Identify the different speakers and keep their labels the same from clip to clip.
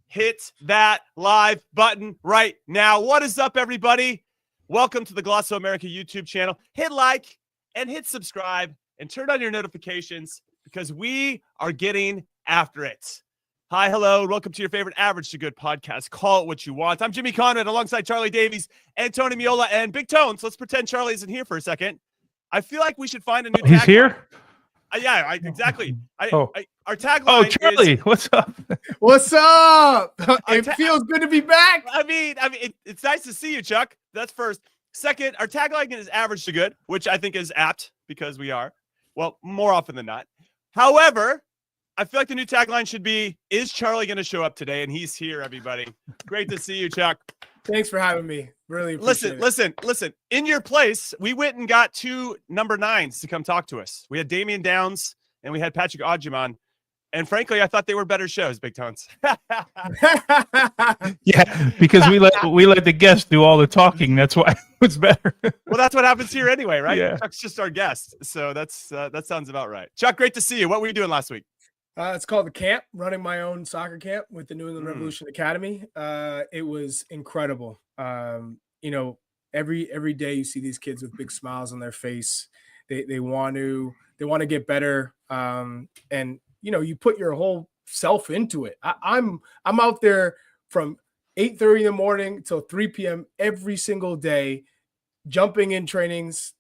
Speaker 1: Hit that live button right now. What is up, everybody? Welcome to the Glosso America YouTube channel. Hit like and hit subscribe and turn on your notifications because we are getting after it. Hi, hello. Welcome to your favorite Average to Good podcast. Call it what you want. I'm Jimmy Conrad alongside Charlie Davies and Tony Miola and Big Tones. Let's pretend Charlie isn't here for a second. I feel like we should find a new tagline.
Speaker 2: He's here?
Speaker 1: Exactly. Our tagline
Speaker 2: Charlie, what's up?
Speaker 3: What's up? It feels good to be back.
Speaker 1: I mean, it's nice to see you, Chuck. That's first. Second, our tagline is average to good, which I think is apt because we are. Well, more often than not. However, I feel like the new tagline should be, is Charlie going to show up today? And he's here, everybody. Great to see you, Chuck.
Speaker 3: Thanks for having me. Really appreciate
Speaker 1: it. Listen. In your place, we went and got two number 9s to come talk to us. We had Damian Downs and we had Patrick Odjiman. And frankly, I thought they were better shows, Big Tones.
Speaker 2: Yeah, because we let the guests do all the talking. That's why it's better.
Speaker 1: Well, that's what happens here anyway, right?
Speaker 2: Yeah.
Speaker 1: Chuck's just our guest. So that sounds about right. Chuck, great to see you. What were you doing last week?
Speaker 3: It's called The Camp, running my own soccer camp with the New England Revolution Academy. It was incredible. Every day you see these kids with big smiles on their face. They want to get better. And you put your whole self into it. I'm out there from 8:30 in the morning till 3 p.m. every single day, jumping in trainings,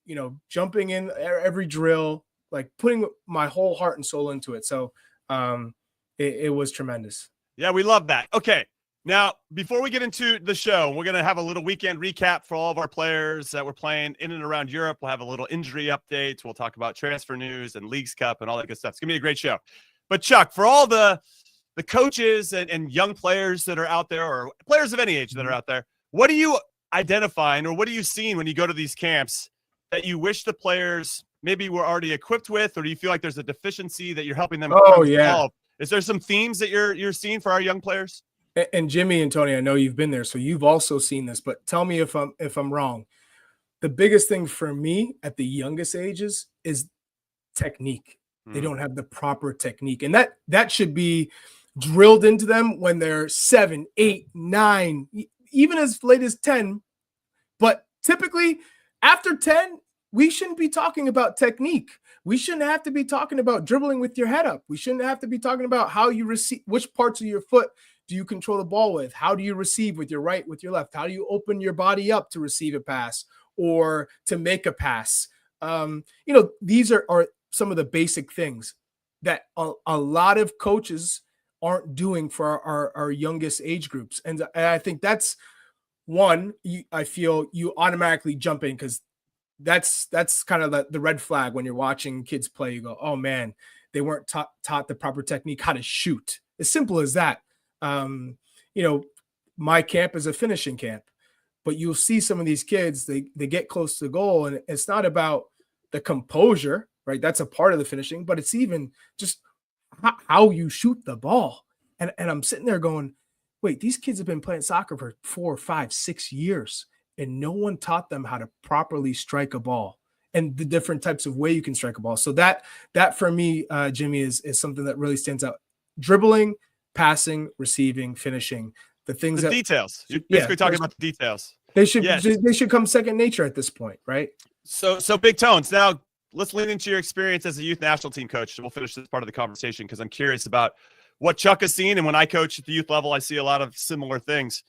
Speaker 3: jumping in every drill, like putting my whole heart and soul into it. So it was tremendous.
Speaker 1: Yeah, we love that. Okay. Now, before we get into the show, we're going to have a little weekend recap for all of our players that were playing in and around Europe. We'll have a little injury update. We'll talk about transfer news and Leagues Cup and all that good stuff. It's going to be a great show. But Chuck, for all the coaches and young players that are out there, or players of any age that are out there, what are you identifying or what are you seeing when you go to these camps that you wish the players maybe were already equipped with, or do you feel like there's a deficiency that you're helping them solve? Is there some themes that you're seeing for our young players?
Speaker 3: And Jimmy and Tony, I know you've been there, so you've also seen this, but tell me if I'm wrong. The biggest thing for me at the youngest ages is technique. They don't have the proper technique. And that should be drilled into them when they're 7, 8, 9, even as late as 10. But typically after 10, we shouldn't be talking about technique. We shouldn't have to be talking about dribbling with your head up. We shouldn't have to be talking about how you receive, which parts of your foot do you control the ball with? How do you receive with your right, with your left? How do you open your body up to receive a pass or to make a pass? These are some of the basic things that a lot of coaches aren't doing for our youngest age groups. And I think that's one, I feel you automatically jump in because that's kind of the red flag when you're watching kids play. You go, oh man, they weren't taught the proper technique, how to shoot. As simple as that. My camp is a finishing camp, but you'll see some of these kids, they get close to the goal, and it's not about the composure, right? That's a part of the finishing, but it's even just how you shoot the ball. And I'm sitting there going, wait, these kids have been playing soccer for 4, 5, 6 years, and no one taught them how to properly strike a ball and the different types of way you can strike a ball. So that for me, Jimmy, is something that really stands out. Dribbling, passing, receiving, finishing, the
Speaker 1: details. You're basically talking about the details.
Speaker 3: They should come second nature at this point, right?
Speaker 1: So Big Tones. Now let's lean into your experience as a youth national team coach. We'll finish this part of the conversation because I'm curious about what Chuck has seen, and when I coach at the youth level, I see a lot of similar things.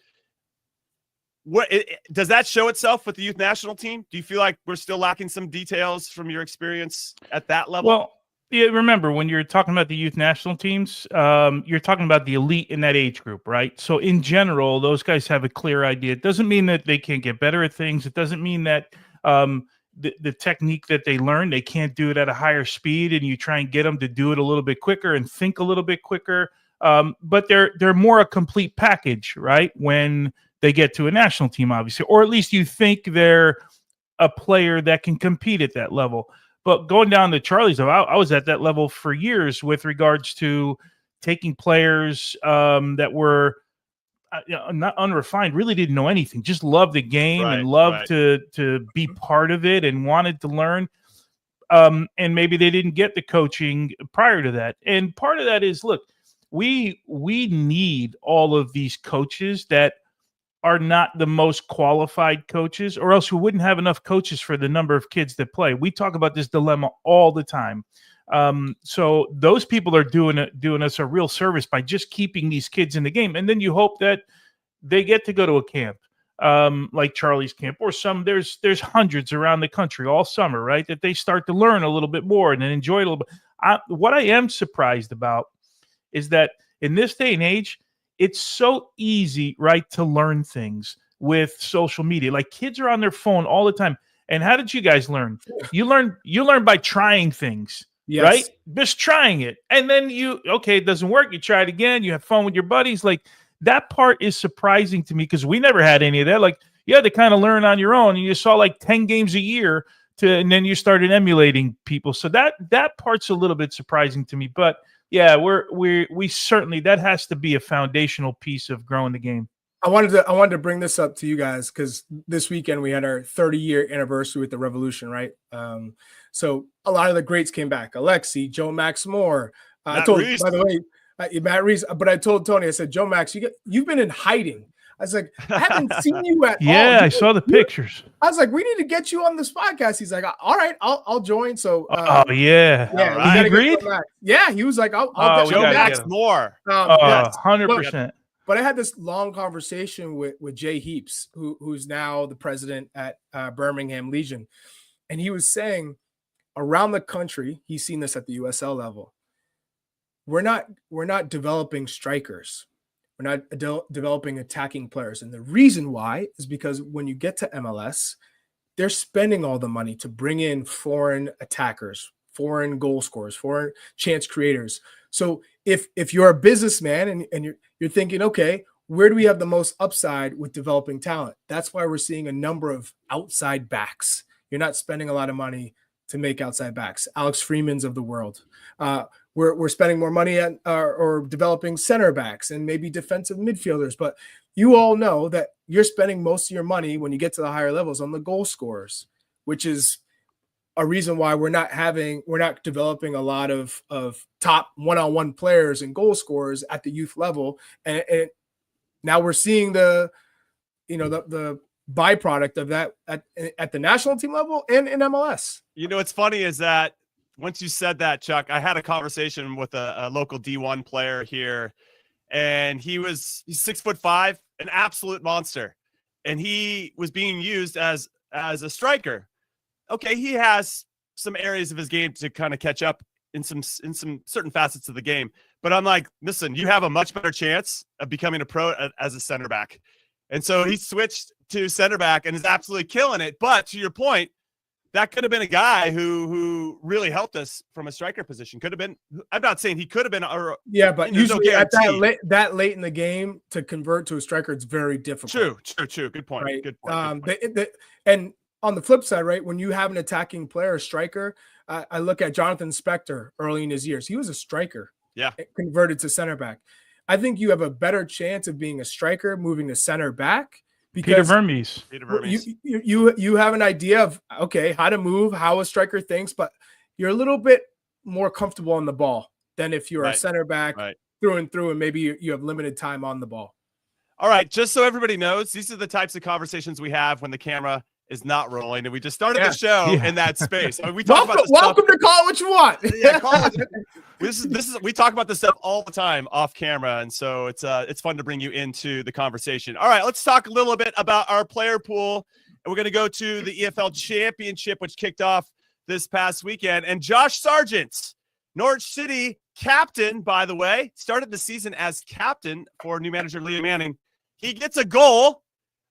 Speaker 1: Does that show itself with the youth national team? Do you feel like we're still lacking some details from your experience at that level?
Speaker 2: Well, yeah, remember, when you're talking about the youth national teams, you're talking about the elite in that age group, right? So in general, those guys have a clear idea. It doesn't mean that they can't get better at things. It doesn't mean that the technique that they learn, they can't do it at a higher speed, and you try and get them to do it a little bit quicker and think a little bit quicker. But they're more a complete package, right? When they get to a national team, obviously, or at least you think they're a player that can compete at that level. But going down to Charlie's, I was at that level for years with regards to taking players that were not unrefined, really didn't know anything, just loved the game and loved to be part of it and wanted to learn. And maybe they didn't get the coaching prior to that. And part of that is, look, we need all of these coaches that are not the most qualified coaches, or else we wouldn't have enough coaches for the number of kids that play. We talk about this dilemma all the time. So those people are doing us a real service by just keeping these kids in the game. And then you hope that they get to go to a camp, like Charlie's camp, or there's hundreds around the country all summer, right? That they start to learn a little bit more and then enjoy it a little bit. What I am surprised about is that in this day and age, it's so easy, right, to learn things with social media. Like, kids are on their phone all the time. And how did you guys learn? You learn by trying things,
Speaker 3: Yes.
Speaker 2: right? Just trying it. And then it doesn't work. You try it again. You have fun with your buddies. Like, that part is surprising to me because we never had any of that. Like, you had to kind of learn on your own, and you saw like 10 games a year and then you started emulating people. So that part's a little bit surprising to me. But yeah, we certainly, that has to be a foundational piece of growing the game.
Speaker 3: I wanted to bring this up to you guys because this weekend we had our 30-year anniversary with the Revolution, right? So a lot of the greats came back. Alexi, Joe Max Moore. I told, by the way, Matt Reese, but I told Tony, I said, Joe Max, you've been in hiding. I was like, I haven't seen you at all.
Speaker 2: Yeah, I saw the pictures.
Speaker 3: I was like, we need to get you on this podcast. He's like, all right, I'll join. So,
Speaker 2: yeah,
Speaker 3: right.
Speaker 2: He agreed.
Speaker 3: Yeah, he was like, I'll
Speaker 1: Joe Max Moore.
Speaker 2: 100%.
Speaker 3: But I had this long conversation with Jay Heaps, who's now the president at Birmingham Legion, and he was saying around the country, he's seen this at the USL level. We're not developing strikers. We're not developing attacking players. And the reason why is because when you get to MLS, they're spending all the money to bring in foreign attackers, foreign goal scorers, foreign chance creators. So if you're a businessman and you're thinking, okay, where do we have the most upside with developing talent? That's why we're seeing a number of outside backs. You're not spending a lot of money to make outside backs. Alex Freeman's of the world. We're spending more money at or developing center backs and maybe defensive midfielders. But you all know that you're spending most of your money when you get to the higher levels on the goal scorers, which is a reason why we're not developing a lot of top one-on-one players and goal scorers at the youth level. And now we're seeing the byproduct of that at the national team level and in MLS.
Speaker 1: You know, what's funny is that once you said that, Chuck, I had a conversation with a local D1 player here, and he's 6'5", an absolute monster, and he was being used as a striker. Okay, he has some areas of his game to kind of catch up in some certain facets of the game, but I'm like, listen, you have a much better chance of becoming a pro as a center back, and so he switched to center back and is absolutely killing it. But to your point, that could have been a guy who really helped us from a striker position. Could have been. I'm not saying he could have been.
Speaker 3: But usually at that late in the game to convert to a striker, it's very difficult.
Speaker 1: True. Good point.
Speaker 3: Right?
Speaker 1: Good point.
Speaker 3: And on the flip side, right, when you have an attacking player, a striker, I look at Jonathan Spector early in his years. He was a striker.
Speaker 1: Yeah.
Speaker 3: Converted to center back. I think you have a better chance of being a striker moving to center back.
Speaker 2: Peter Vermes.
Speaker 3: You have an idea of, okay, how to move, how a striker thinks, but you're a little bit more comfortable on the ball than if you're a center back through and through, and maybe you have limited time on the ball.
Speaker 1: All right, just so everybody knows, these are the types of conversations we have when the camera is not rolling, and we just started the show in that space. I mean, we talk about this
Speaker 3: welcome to Call It What You Want.
Speaker 1: This is we talk about this stuff all the time off camera, and so it's fun to bring you into the conversation. All right, let's talk a little bit about our player pool, and we're going to go to the EFL Championship, which kicked off this past weekend. And Josh Sargent, Norwich City captain, by the way, started the season as captain for new manager Liam Manning. He gets a goal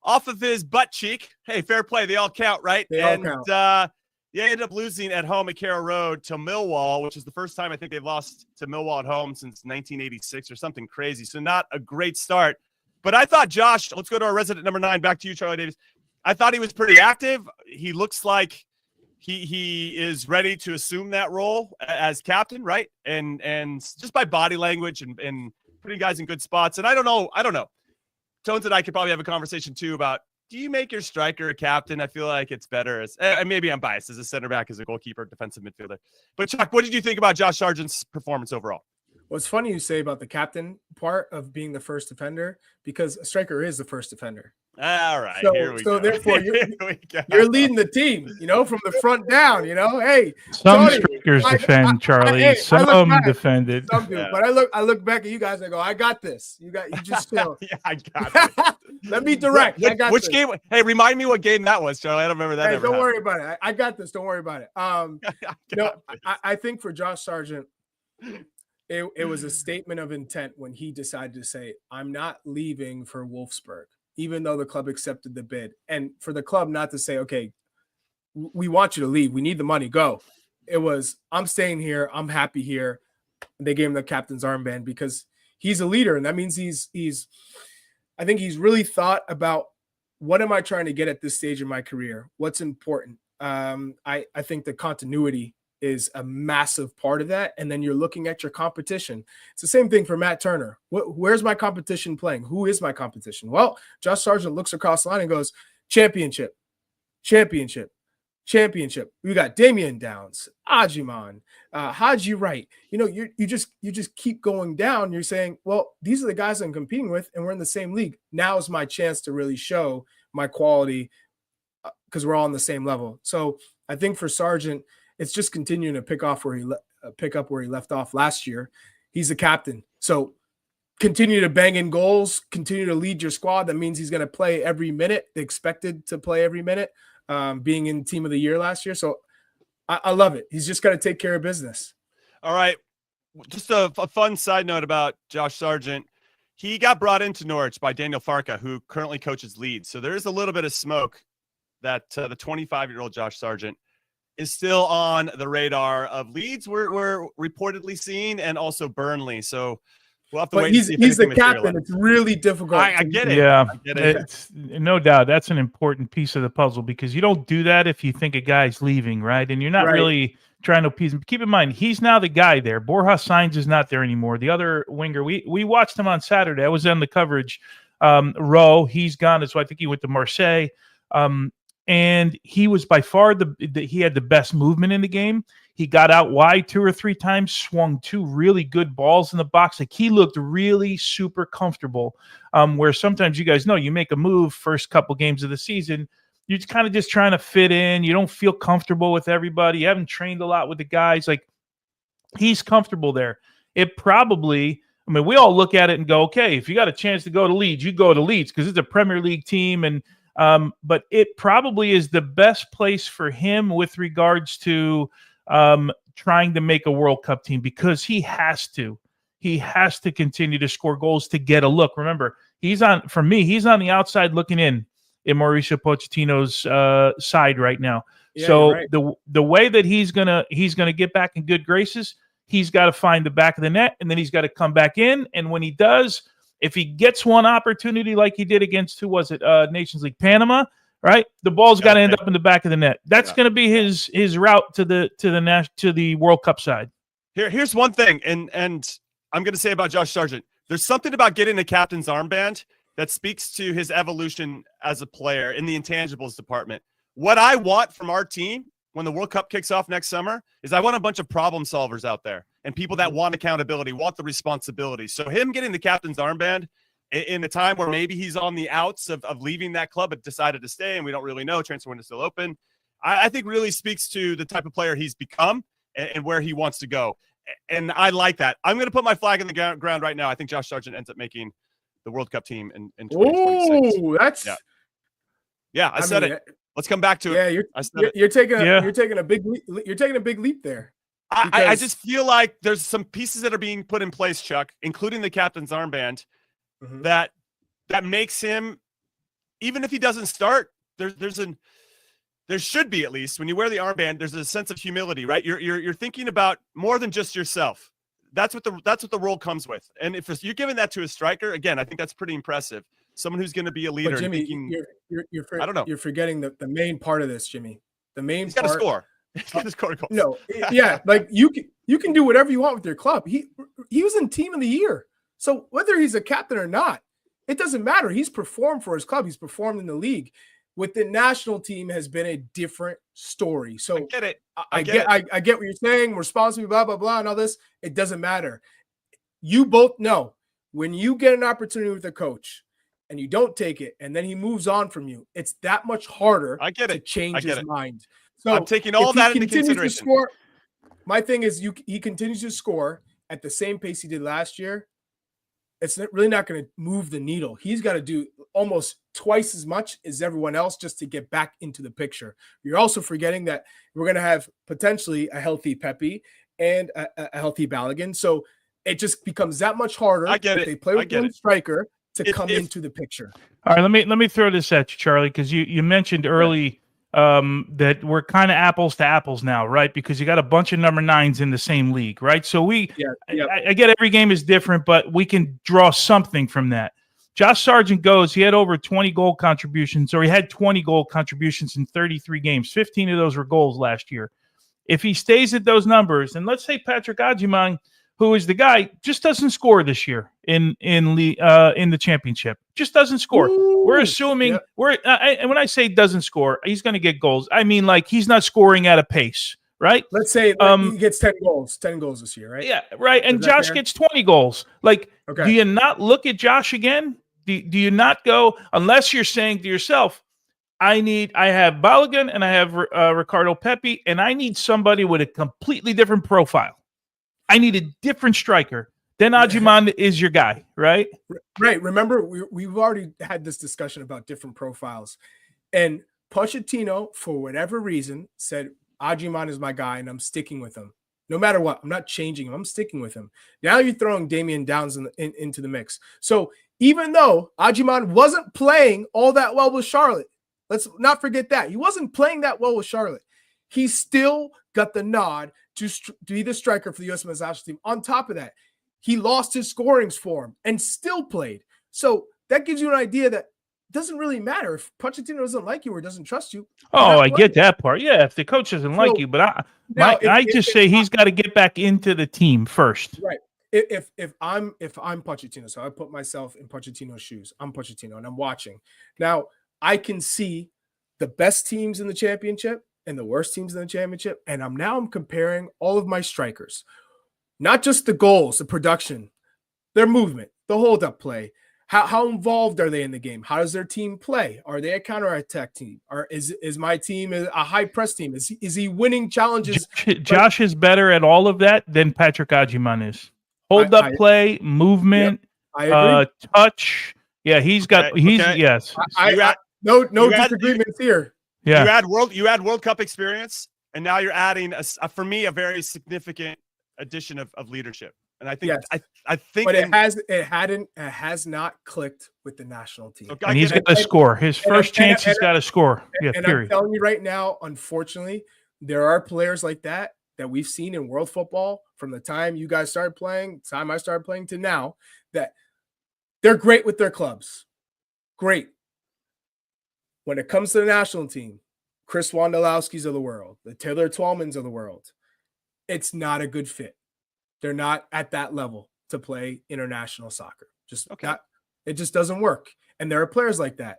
Speaker 1: off of his butt cheek. Hey, fair play. They all count, right?
Speaker 3: They all count.
Speaker 1: They ended up losing at home at Carroll Road to Millwall, which is the first time I think they've lost to Millwall at home since 1986 or something crazy. So not a great start. But I thought Josh, let's go to our resident number 9, back to you, Charlie Davis. I thought he was pretty active. He looks like he is ready to assume that role as captain, right? And just by body language and putting guys in good spots. And I don't know. Tones and I could probably have a conversation too about, do you make your striker a captain? I feel like it's better as maybe I'm biased as a center back, as a goalkeeper, defensive midfielder. But Chuck, what did you think about Josh Sargent's performance overall?
Speaker 3: What's funny you say about the captain part of being the first defender, because a striker is the first defender.
Speaker 1: All right,
Speaker 3: So,
Speaker 1: here we
Speaker 3: so
Speaker 1: go.
Speaker 3: therefore,
Speaker 1: Here we go.
Speaker 3: you're leading the team, from the front down. Hey,
Speaker 2: Some
Speaker 3: Tony,
Speaker 2: strikers
Speaker 3: I-
Speaker 2: defend, Charlie.
Speaker 3: hey, I
Speaker 2: Some
Speaker 3: look back.
Speaker 2: defend it.
Speaker 3: Some do,
Speaker 1: Yeah.
Speaker 3: but I look back at you guys. I go, I got this. You just chill.
Speaker 1: Yeah, I got it.
Speaker 3: Let me direct. I got
Speaker 1: Which
Speaker 3: this.
Speaker 1: game? Hey, remind me what game that was, Charlie. I don't remember that.
Speaker 3: Hey,
Speaker 1: ever
Speaker 3: don't worry
Speaker 1: happened.
Speaker 3: about it. I got this. Don't worry about it.
Speaker 1: I got this.
Speaker 3: I think for Josh Sargent, it was a statement of intent when he decided to say, I'm not leaving for Wolfsburg, even though the club accepted the bid. And for the club not to say, okay, we want you to leave. We need the money. Go. It was, I'm staying here. I'm happy here. They gave him the captain's armband because he's a leader. And that means I think he's really thought about, what am I trying to get at this stage in my career? What's important? I think the continuity is a massive part of that. And then you're looking at your competition. It's the same thing for Matt Turner. Where's my competition playing? Who is my competition? Well, Josh Sargent looks across the line and goes, championship. We got Damian Downs, Ajiman, Haji Wright. You just keep going down. You're saying, well, these are the guys I'm competing with, and we're in the same league. Now is my chance to really show my quality because we're all on the same level. So I think for Sargent, it's just continuing to pick up where he left off last year. He's the captain, so continue to bang in goals, continue to lead your squad. That means he's going to play every minute, expected to play every minute. Being in Team of the Year last year. So I love it. He's just got to take care of business.
Speaker 1: All right. Just a fun side note about Josh Sargent. He got brought into Norwich by Daniel Farke, who currently coaches Leeds. So there is a little bit of smoke that the 25-year-old Josh Sargent is still on the radar of Leeds. We're reportedly seeing, and also Burnley. So we'll have to wait.
Speaker 3: He's the captain. It's really difficult.
Speaker 1: I get it.
Speaker 2: Yeah,
Speaker 1: I get it.
Speaker 2: it's no doubt that's an important piece of the puzzle because you don't do that if you think a guy's leaving, right? And you're not really trying to appease him. Keep in mind, he's now the guy there. Borja Sainz is not there anymore. The other winger, we watched him on Saturday. I was on the coverage. Rowe, he's gone. So I think he went to Marseille. And he was by far he had the best movement in the game. He got out wide 2 or 3 times, swung 2 really good balls in the box. Like he looked really super comfortable. Where sometimes you guys know you make a move first couple games of the season, you're kind of just trying to fit in. You don't feel comfortable with everybody. You haven't trained a lot with the guys. Like he's comfortable there. It probably, we all look at it and go, okay, if you got a chance to go to Leeds, you go to Leeds because it's a Premier League team. And but it probably is the best place for him with regards to trying to make a World Cup team because he has to continue to score goals to get a look. Remember, he's on the outside looking in Mauricio Pochettino's side right now. Yeah, so right. The way that he's gonna get back in good graces, he's got to find the back of the net, and then he's got to come back in. And when he does, if he gets one opportunity like he did against Nations League Panama, right? The ball's got to end up in the back of the net. That's going to be his route to the World Cup side.
Speaker 1: Here's one thing, and I'm going to say about Josh Sargent. There's something about getting the captain's armband that speaks to his evolution as a player in the intangibles department. What I want from our team when the World Cup kicks off next summer is I want a bunch of problem solvers out there and people that want accountability, want the responsibility. So him getting the captain's armband in a time where maybe he's on the outs of leaving that club but decided to stay and we don't really know, transfer window still open, I think really speaks to the type of player he's become and where he wants to go. And I like that. I'm going to put my flag in the ground right now. I think Josh Sargent ends up making the World Cup team in 2026.
Speaker 3: Ooh, that's
Speaker 1: I said it. Let's come back to
Speaker 3: it. Yeah, you're taking a big leap there.
Speaker 1: I just feel like there's some pieces that are being put in place, Chuck, including the captain's armband, that makes him, even if he doesn't start, there should be, at least when you wear the armband, there's a sense of humility, right? You're thinking about more than just yourself. That's what the role comes with. And if you're giving that to a striker, again, I think that's pretty impressive. Someone who's going to be a leader.
Speaker 3: But Jimmy,
Speaker 1: I don't know.
Speaker 3: You're forgetting the main part of this, Jimmy. The main
Speaker 1: He's got to score. He's got to score goals.
Speaker 3: No, yeah, like you can do whatever you want with your club. He was in Team of the Year, so whether he's a captain or not, it doesn't matter. He's performed for his club. He's performed in the league. With the national team has been a different story. So
Speaker 1: I get it.
Speaker 3: I get what you're saying. Responsibility, blah blah blah, and all this. It doesn't matter. you both know when you get an opportunity with a coach and you don't take it, and then he moves on from you, it's that much harder to change his mind. So
Speaker 1: I'm taking all that into consideration.
Speaker 3: Score, my thing is, he continues to score at the same pace he did last year. It's really not going to move the needle. He's got to do almost twice as much as everyone else just to get back into the picture. You're also forgetting that we're going to have potentially a healthy Pepe and a healthy Balogun. So it just becomes that much harder if they play with one striker to come into the picture.
Speaker 2: All right, let me throw this at you, Charlie, because you mentioned early that we're kind of apples to apples now, right? Because you got a bunch of number 9s in the same league, right? So I get every game is different, but we can draw something from that. Josh Sargent he had over 20 goal contributions, or he had 20 goal contributions in 33 games. 15 of those were goals last year. If he stays at those numbers, and let's say Patrick Agyemang, who is the guy, just doesn't score this year in the championship. Just doesn't score. Ooh, we're assuming and when I say doesn't score, he's going to get goals. I mean, like, he's not scoring at a pace, right?
Speaker 3: Let's say he gets 10 goals this year, right?
Speaker 2: Yeah, right. And Josh gets 20 goals. Like, do you not look at Josh again? Do you not go, unless you're saying to yourself, I have Balogun and I have Ricardo Pepi, and I need somebody with a completely different profile. I need a different striker. Then Agyemang is your guy, right?
Speaker 3: Right. Remember, we've already had this discussion about different profiles. And Pochettino, for whatever reason, said, Agyemang is my guy, and I'm sticking with him. No matter what, I'm not changing him. I'm sticking with him. Now you're throwing Damian Downs into the mix. So even though Agyemang wasn't playing all that well with Charlotte, let's not forget that. He wasn't playing that well with Charlotte. He still got the nod to be the striker for the USMNT national team. On top of that, he lost his scorings form and still played. So that gives you an idea that it doesn't really matter if Pochettino doesn't like you or doesn't trust you.
Speaker 2: Oh, I get that part. Yeah, if the coach doesn't like you, but I just say he's got to get back into the team first.
Speaker 3: Right. If I'm Pochettino, so I put myself in Pochettino's shoes. I'm Pochettino and I'm watching. Now I can see the best teams in the championship and the worst teams in the championship. And I'm comparing all of my strikers, not just the goals, the production, their movement, the hold-up play. How involved are they in the game? How does their team play? Are they a counterattack team? Or is my team a high press team? Is he winning challenges?
Speaker 2: Josh is better at all of that than Patrick Agyemang is. Hold-up play, movement, touch. Yeah, yes.
Speaker 3: No disagreements here.
Speaker 2: Yeah,
Speaker 1: you add World Cup experience, and now you're adding for me a very significant addition of leadership. And I think I think,
Speaker 3: but it has not clicked with the national team.
Speaker 2: Okay, and he's got to score his first chance. He's got to score. Yeah,
Speaker 3: and
Speaker 2: period.
Speaker 3: I'm telling you right now, unfortunately, there are players like that we've seen in world football from the time you guys started playing, the time I started playing to now, that they're great with their clubs, great. When it comes to the national team, Chris Wondolowski's of the world, the Taylor Twellmans of the world, it's not a good fit. They're not at that level to play international soccer. It just doesn't work. And there are players like that.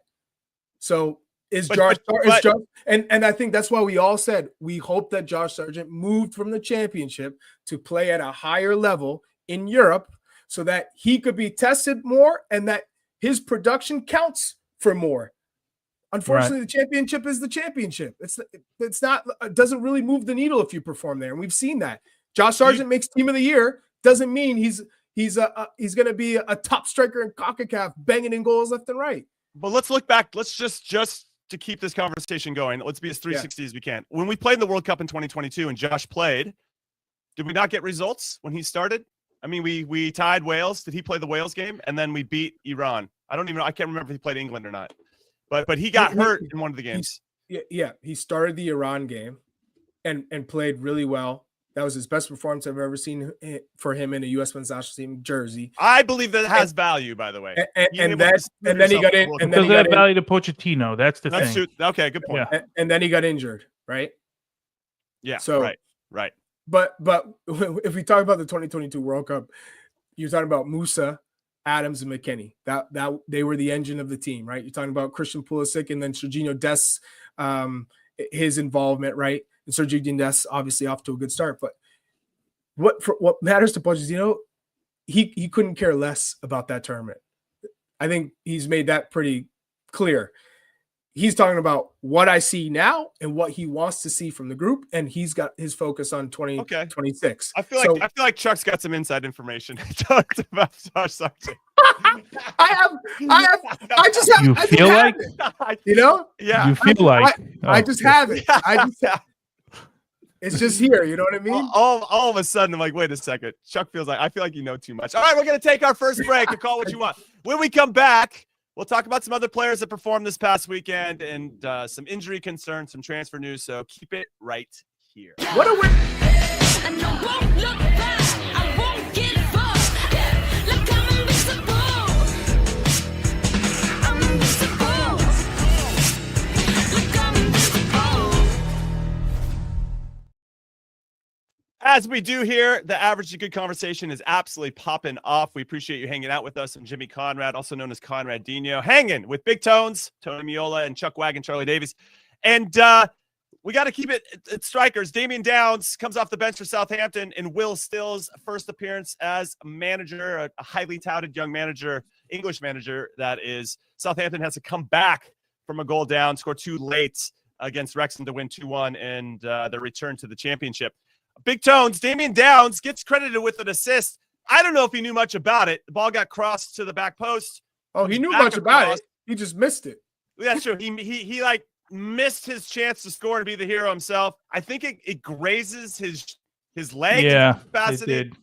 Speaker 3: So and I think that's why we all said we hope that Josh Sargent moved from the championship to play at a higher level in Europe so that he could be tested more and that his production counts for more. Unfortunately, The championship is the championship. It doesn't really move the needle if you perform there, and we've seen that. Josh Sargent makes team of the year doesn't mean he's going to be a top striker in CONCACAF, banging in goals left and right.
Speaker 1: But let's look back. Let's just to keep this conversation going. Let's be as 360 as we can. When we played in the World Cup in 2022 and Josh played, did we not get results when he started? I mean, we tied Wales. Did he play the Wales game? And then we beat Iran. I don't even know. I can't remember if he played England or not. But he got hurt in one of the games.
Speaker 3: He started the Iran game and played really well. That was his best performance I've ever seen for him in a USMNT national team jersey.
Speaker 1: I believe that has value, by the way.
Speaker 3: And then he got in. And then
Speaker 2: he got value to Pochettino. That's the thing.
Speaker 1: True. Okay, good point.
Speaker 3: Yeah. And then he got injured, right?
Speaker 1: Yeah.
Speaker 3: So
Speaker 1: right.
Speaker 3: But if we talk about the 2022 World Cup, you're talking about Musa, Adams, and McKennie. That they were the engine of the team, right? You're talking about Christian Pulisic and then Serginho Dest, his involvement, right? And Serginho Dest obviously off to a good start. But what matters to Pochettino, he couldn't care less about that tournament. I think he's made that pretty clear. He's talking about what I see now and what he wants to see from the group, and he's got his focus on 2026.
Speaker 1: I feel like Chuck's got some inside information. Talked about Josh Sargent.
Speaker 3: I just have.
Speaker 2: You feel like
Speaker 3: it, you know?
Speaker 1: Yeah.
Speaker 2: You feel like
Speaker 3: I just have it. It's just here. You know what I mean?
Speaker 1: All of a sudden, I'm like, wait a second. Chuck I feel like you know too much. All right, we're gonna take our first break and call what you want. When we come back, we'll talk about some other players that performed this past weekend and some injury concerns, some transfer news. So keep it right here.
Speaker 3: What a win!
Speaker 4: And I won't look back. I won't give up. Look, I'm invincible. I'm invincible. Look, I'm invincible.
Speaker 1: As we do here, the Average to Good conversation is absolutely popping off. We appreciate you hanging out with us. I'm Jimmy Conrad, also known as Conrad Dino, hanging with Big Tones, Tony Miola, and Chuck Wagon, Charlie Davies. And we got to keep it at strikers. Damian Downs comes off the bench for Southampton, and Will Still's first appearance as a manager, a highly touted young manager, English manager, that is. Southampton has to come back from a goal down, score 2 late against Wrexham to win 2-1, and their return to the championship. Big Tones, Damian Downs gets credited with an assist. I don't know if he knew much about it. The ball got crossed to the back post.
Speaker 3: Oh, he knew much about it. He just missed it.
Speaker 1: That's true. He like missed his chance to score and be the hero himself. I think it grazes his leg.
Speaker 2: Yeah,
Speaker 1: it
Speaker 2: did.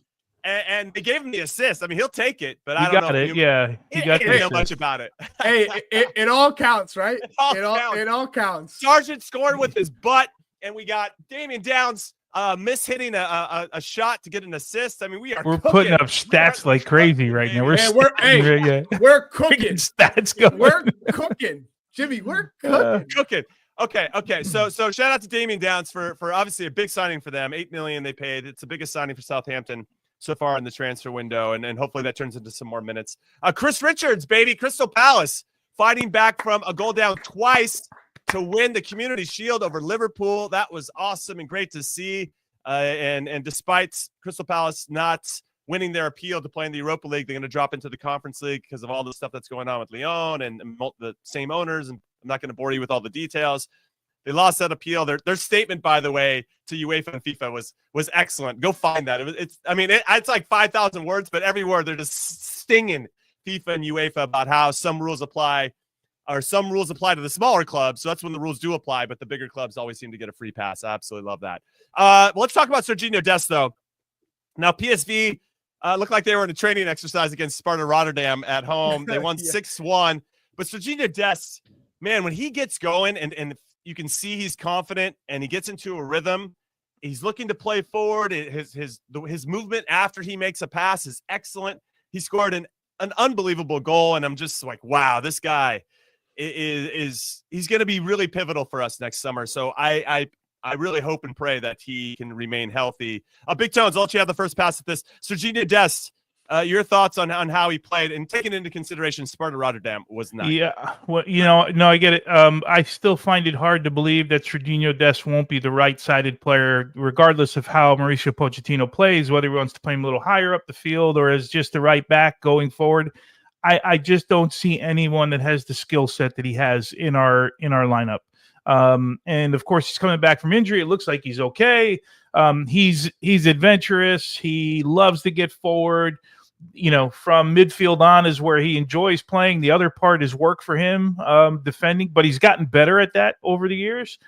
Speaker 1: And they gave him the assist. I mean, he'll take it, but
Speaker 2: He
Speaker 1: I don't
Speaker 2: got
Speaker 1: know.
Speaker 2: it. Yeah, he got
Speaker 1: didn't know
Speaker 2: it.
Speaker 1: much about it.
Speaker 3: Hey, it all counts, right?
Speaker 1: It
Speaker 3: all counts.
Speaker 1: Sargent scored with his butt, and we got Damian Downs mishitting a shot to get an assist. I mean, we're
Speaker 2: putting up stats like crazy right now. We're
Speaker 3: cooking
Speaker 2: stats going.
Speaker 3: We're cooking, Jimmy. We're
Speaker 1: cooking. Okay. So shout out to Damian Downs for obviously a big signing for them. $8 million they paid. It's the biggest signing for Southampton so far in the transfer window, and hopefully that turns into some more minutes. Chris Richards, baby, Crystal Palace fighting back from a goal down twice to win the Community Shield over Liverpool. That was awesome and great to see. And despite Crystal Palace not winning their appeal to play in the Europa League, they're going to drop into the Conference League because of all the stuff that's going on with Lyon and the same owners. And I'm not going to bore you with all the details. They lost that appeal. Their statement, by the way, to UEFA and FIFA was excellent. Go find that. It's like 5,000 words, but every word they're just stinging FIFA and UEFA about how some rules apply to the smaller clubs. So that's when the rules do apply, but the bigger clubs always seem to get a free pass. I absolutely love that. Let's talk about Serginho Dest, though. Now, PSV looked like they were in a training exercise against Sparta Rotterdam at home. They won 6-1. But Serginho Dest, man, when he gets going and you can see he's confident and he gets into a rhythm, he's looking to play forward. His movement after he makes a pass is excellent. He scored an unbelievable goal, and I'm just like, wow, this guy he's going to be really pivotal for us next summer. So I really hope and pray that he can remain healthy. Big Tones, I'll let you have the first pass at this. Serginho Dest, your thoughts on how he played, and taking into consideration Sparta Rotterdam was not.
Speaker 2: Yeah, well, no, I get it. I still find it hard to believe that Serginho Dest won't be the right-sided player, regardless of how Mauricio Pochettino plays, whether he wants to play him a little higher up the field or as just the right back going forward. I just don't see anyone that has the skill set that he has in our lineup. And of course, he's coming back from injury. It looks like he's okay. He's adventurous. He loves to get forward. From midfield on is where he enjoys playing. The other part is work for him, defending. But he's gotten better at that over the years.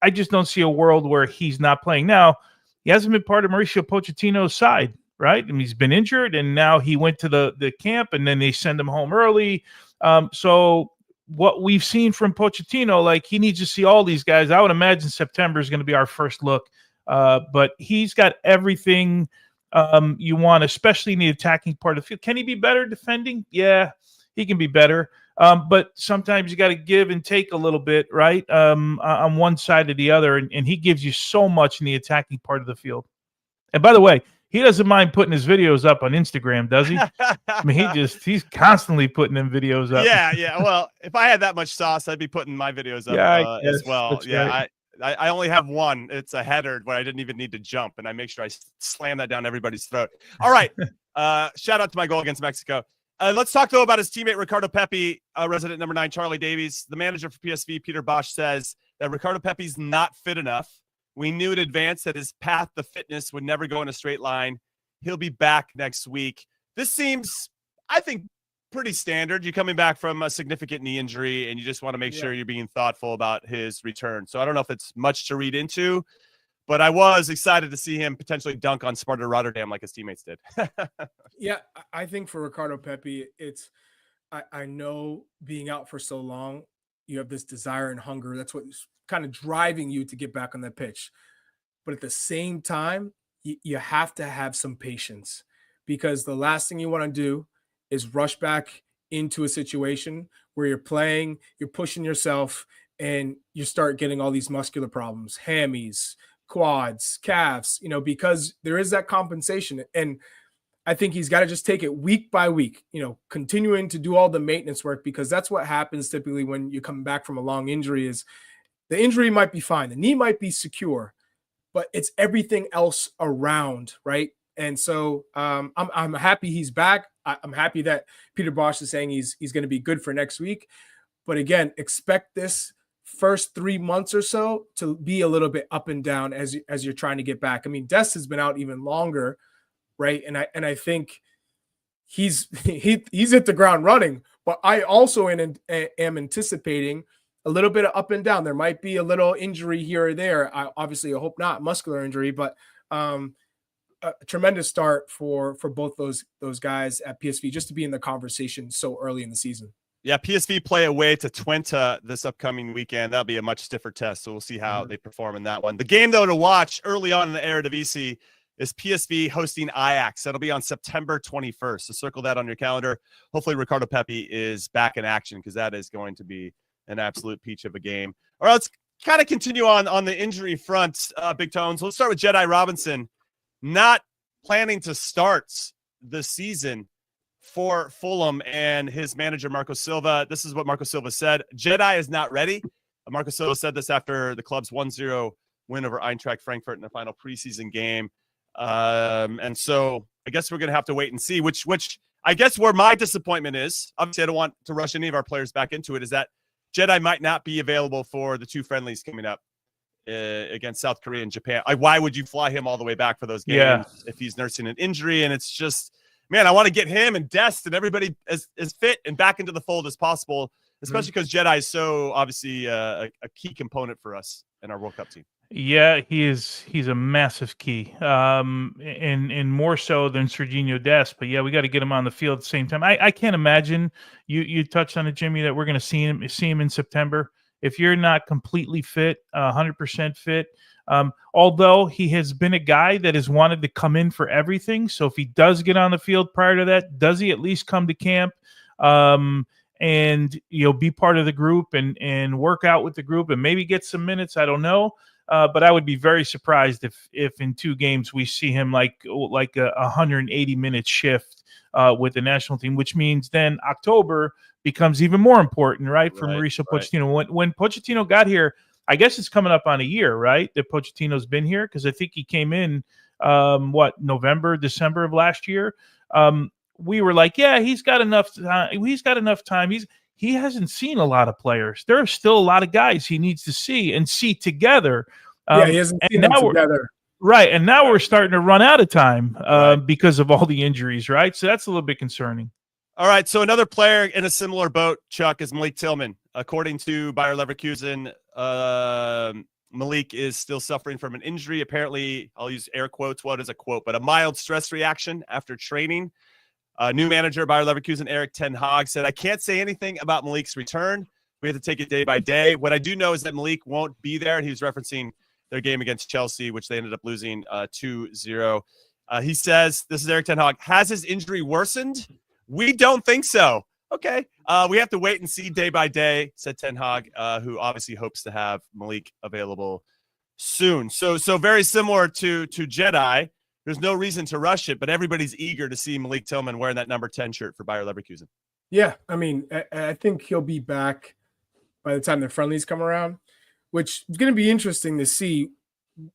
Speaker 2: I just don't see a world where he's not playing. Now, he hasn't been part of Mauricio Pochettino's side, right? I mean, he's been injured, and now he went to the camp, and then they send him home early. So what we've seen from Pochettino, like, he needs to see all these guys. I would imagine September is going to be our first look. But he's got everything you want, especially in the attacking part of the field. Can he be better defending? Yeah, he can be better. But sometimes you got to give and take a little bit, right? On one side or the other. And he gives you so much in the attacking part of the field. And by the way, he doesn't mind putting his videos up on Instagram, does he? I mean, he's constantly putting them videos up.
Speaker 1: Yeah. Well, if I had that much sauce, I'd be putting my videos up as well.
Speaker 2: Right.
Speaker 1: I only have one. It's a header where I didn't even need to jump, and I make sure I slam that down everybody's throat. All right. Shout out to my goal against Mexico. Let's talk, though, about his teammate, Ricardo Pepi, resident number 9, Charlie Davies. The manager for PSV, Peter Bosch, says that Ricardo Pepi's not fit enough. We knew in advance that his path to fitness would never go in a straight line. He'll be back next week. This seems, I think, pretty standard. You're coming back from a significant knee injury, and you just want to make sure you're being thoughtful about his return. So I don't know if it's much to read into, but I was excited to see him potentially dunk on Sparta Rotterdam like his teammates did.
Speaker 3: Yeah, I think for Ricardo Pepi, I know being out for so long, you have this desire and hunger. That's what's kind of driving you to get back on the pitch. But at the same time, you have to have some patience, because the last thing you want to do is rush back into a situation where you're playing, you're pushing yourself, and you start getting all these muscular problems, hammies, quads, calves, because there is that compensation. And I think he's got to just take it week by week, continuing to do all the maintenance work, because that's what happens typically when you come back from a long injury. Is the injury might be fine, the knee might be secure, but it's everything else around, right? And so I'm happy he's back. I'm happy that Peter Bosch is saying he's going to be good for next week. But again, expect this first 3 months or so to be a little bit up and down as you're trying to get back. I mean, Dest has been out even longer, right? And I think he's hit the ground running. But I also am anticipating a little bit of up and down. There might be a little injury here or there. I hope not muscular injury, but a tremendous start for both those guys at PSV, just to be in the conversation so early in the season.
Speaker 1: Yeah, PSV play away to Twente this upcoming weekend. That'll be a much stiffer test, so we'll see how they perform in that one. The game, though, to watch early on in the Eredivisie is PSV hosting Ajax. That'll be on September 21st, so circle that on your calendar. Hopefully Ricardo Pepi is back in action, because that is going to be an absolute peach of a game. All right, let's kind of continue on the injury front, Big Tones. Let's start with Jedi Robinson. Not planning to start the season for Fulham and his manager, Marco Silva. This is what Marco Silva said. Jedi is not ready. Marco Silva said this after the club's 1-0 win over Eintracht Frankfurt in the final preseason game. And so I guess we're going to have to wait and see, which I guess where my disappointment is. Obviously, I don't want to rush any of our players back into it, is that Jedi might not be available for the 2 friendlies coming up against South Korea and Japan. Why would you fly him all the way back for those games if he's nursing an injury? And it's just, man, I want to get him and Dest and everybody as fit and back into the fold as possible, especially because Jedi is so obviously a key component for us in our World Cup team.
Speaker 2: Yeah, he's a massive key, and more so than Serginho Dest. But yeah, we got to get him on the field at the same time. I can't imagine, you touched on it, Jimmy, that we're going to see him in September. If you're not completely fit, 100% fit, although he has been a guy that has wanted to come in for everything. So if he does get on the field prior to that, does he at least come to camp and be part of the group and work out with the group and maybe get some minutes? I don't know. But I would be very surprised if in 2 games we see him like a 180-minute shift with the national team, which means then October becomes even more important, right, for Mauricio Pochettino. When Pochettino got here, I guess it's coming up on a year, right, that Pochettino's been here, because I think he came in, November, December of last year. We were like, yeah, he's got enough time. He hasn't seen a lot of players. There are still a lot of guys he needs to see together.
Speaker 3: He hasn't seen them together.
Speaker 2: Right, and now we're starting to run out of time because of all the injuries, right? So that's a little bit concerning.
Speaker 1: All right, so another player in a similar boat, Chuck, is Malik Tillman. According to Bayer Leverkusen, Malik is still suffering from an injury. Apparently, I'll use air quotes. What is a quote? But a mild stress reaction after training. New manager Bayer Leverkusen, Erik ten Hag, said, I can't say anything about Malik's return. We have to take it day by day. What I do know is that Malik won't be there. And he was referencing their game against Chelsea, which they ended up losing 2-0. He says, this is Erik ten Hag, has his injury worsened? We don't think so. Okay. We have to wait and see day by day, said ten Hag, who obviously hopes to have Malik available soon. So very similar to Jedi. There's no reason to rush it, but everybody's eager to see Malik Tillman wearing that number 10 shirt for Bayer Leverkusen.
Speaker 3: Yeah, I mean, I think he'll be back by the time the friendlies come around. which is going to be interesting to see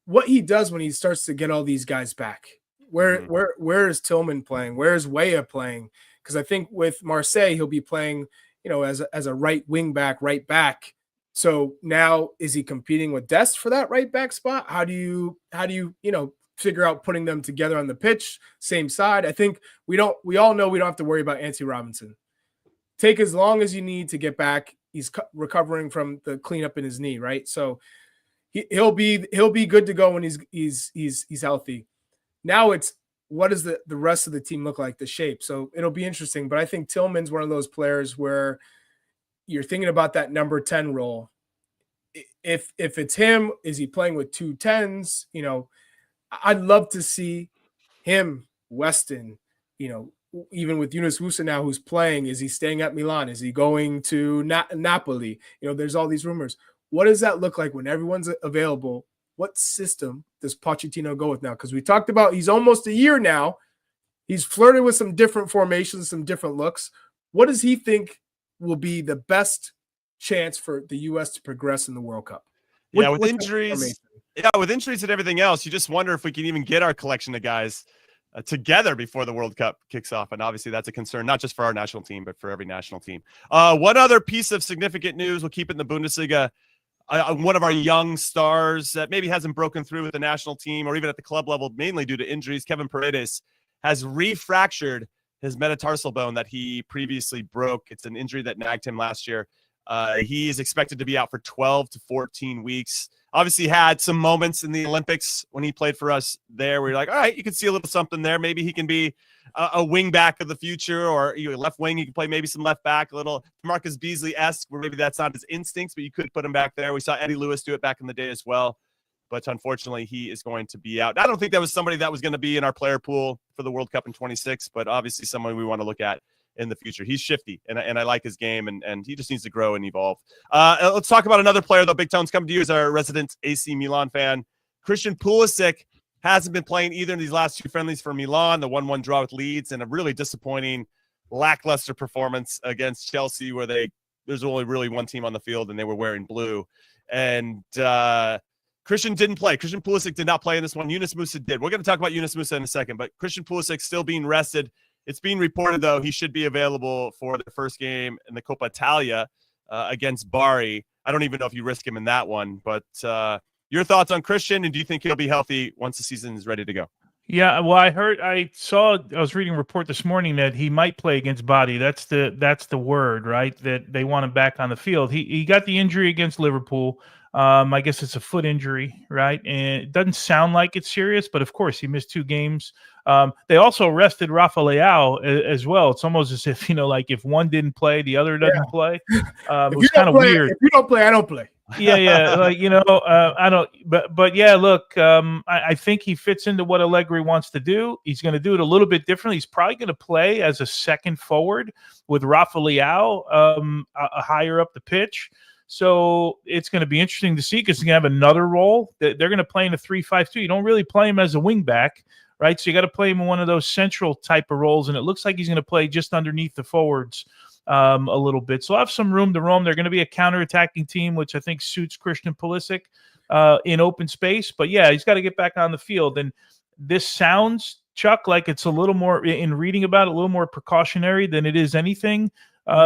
Speaker 3: what he does when he starts to get all these guys back. Where is Tillman playing? Where is Weah playing? Because I think with Marseille, he'll be playing, as a right wing back, right back. So now is he competing with Dest for that right back spot? How do you figure out putting them together on the pitch, same side? I think we all know we don't have to worry about Anthony Robinson. Take as long as you need to get back. He's recovering from the cleanup in his knee, right? So he'll be good to go when he's healthy. Now it's what does the rest of the team look like, the shape. So it'll be interesting. But I think Tillman's one of those players where you're thinking about that number 10 role. If it's him, is he playing with 2 10s? I'd love to see him, Weston, even with Yunus Musa now who's playing. Is he staying at Milan? Is he going to Napoli? There's all these rumors. What does that look like when everyone's available? What system does Pochettino go with now? Because we talked about he's almost a year now. He's flirted with some different formations, some different looks. What does he think will be the best chance for the U.S. to progress in the World Cup?
Speaker 1: With injuries and everything else, you just wonder if we can even get our collection of guys together before the World Cup kicks off. And obviously that's a concern, not just for our national team, but for every national team. One other piece of significant news, we'll keep it in the Bundesliga. One of our young stars that maybe hasn't broken through with the national team or even at the club level, mainly due to injuries, Kevin Paredes, has refractured his metatarsal bone that he previously broke. It's an injury that nagged him last year. He is expected to be out for 12 to 14 weeks. Obviously had some moments in the Olympics when he played for us there where you're like, all right, you can see a little something there. Maybe he can be a wing back of the future, or left wing. He can play maybe some left back, a little Marcus Beasley-esque, where maybe that's not his instincts, but you could put him back there. We saw Eddie Lewis do it back in the day as well. But unfortunately, he is going to be out. I don't think that was somebody that was going to be in our player pool for the World Cup in 26, but obviously someone we want to look at in the future. He's shifty, and I like his game, and he just needs to grow and evolve. Let's talk about another player, though. Big Tones, coming to you as our resident AC Milan fan. Christian Pulisic hasn't been playing either in these last 2 friendlies for Milan, the 1-1 draw with Leeds, and a really disappointing, lackluster performance against Chelsea where there's only really one team on the field, and they were wearing blue. And Christian didn't play. Christian Pulisic did not play in this one. Yunus Musa did. We're going to talk about Yunus Musa in a second, but Christian Pulisic still being rested. It's being reported, though, he should be available for the first game in the Coppa Italia against Bari. I don't even know if you risk him in that one, but your thoughts on Christian, and do you think he'll be healthy once the season is ready to go?
Speaker 2: Yeah, well, I was reading a report this morning that he might play against Bari. That's the word, right? That they want him back on the field. He got the injury against Liverpool. I guess it's a foot injury, right? And it doesn't sound like it's serious, but of course he missed 2 games. They also rested Rafa Leao as well. It's almost as if, if one didn't play, the other doesn't play. It was kind of weird.
Speaker 3: If you don't play, I don't play.
Speaker 2: Yeah. I don't, but yeah, look, I think he fits into what Allegri wants to do. He's going to do it a little bit differently. He's probably going to play as a second forward with Rafa Leao higher up the pitch. So it's going to be interesting to see because he's going to have another role. They're going to play in a 3-5-2. You don't really play him as a wing back, right? So you got to play him in one of those central type of roles, and it looks like he's going to play just underneath the forwards a little bit. So I'll have some room to roam. They're going to be a counterattacking team, which I think suits Christian Pulisic in open space. But yeah, he's got to get back on the field. And this sounds, Chuck, like it's a little more, in reading about it, a little more precautionary than it is anything.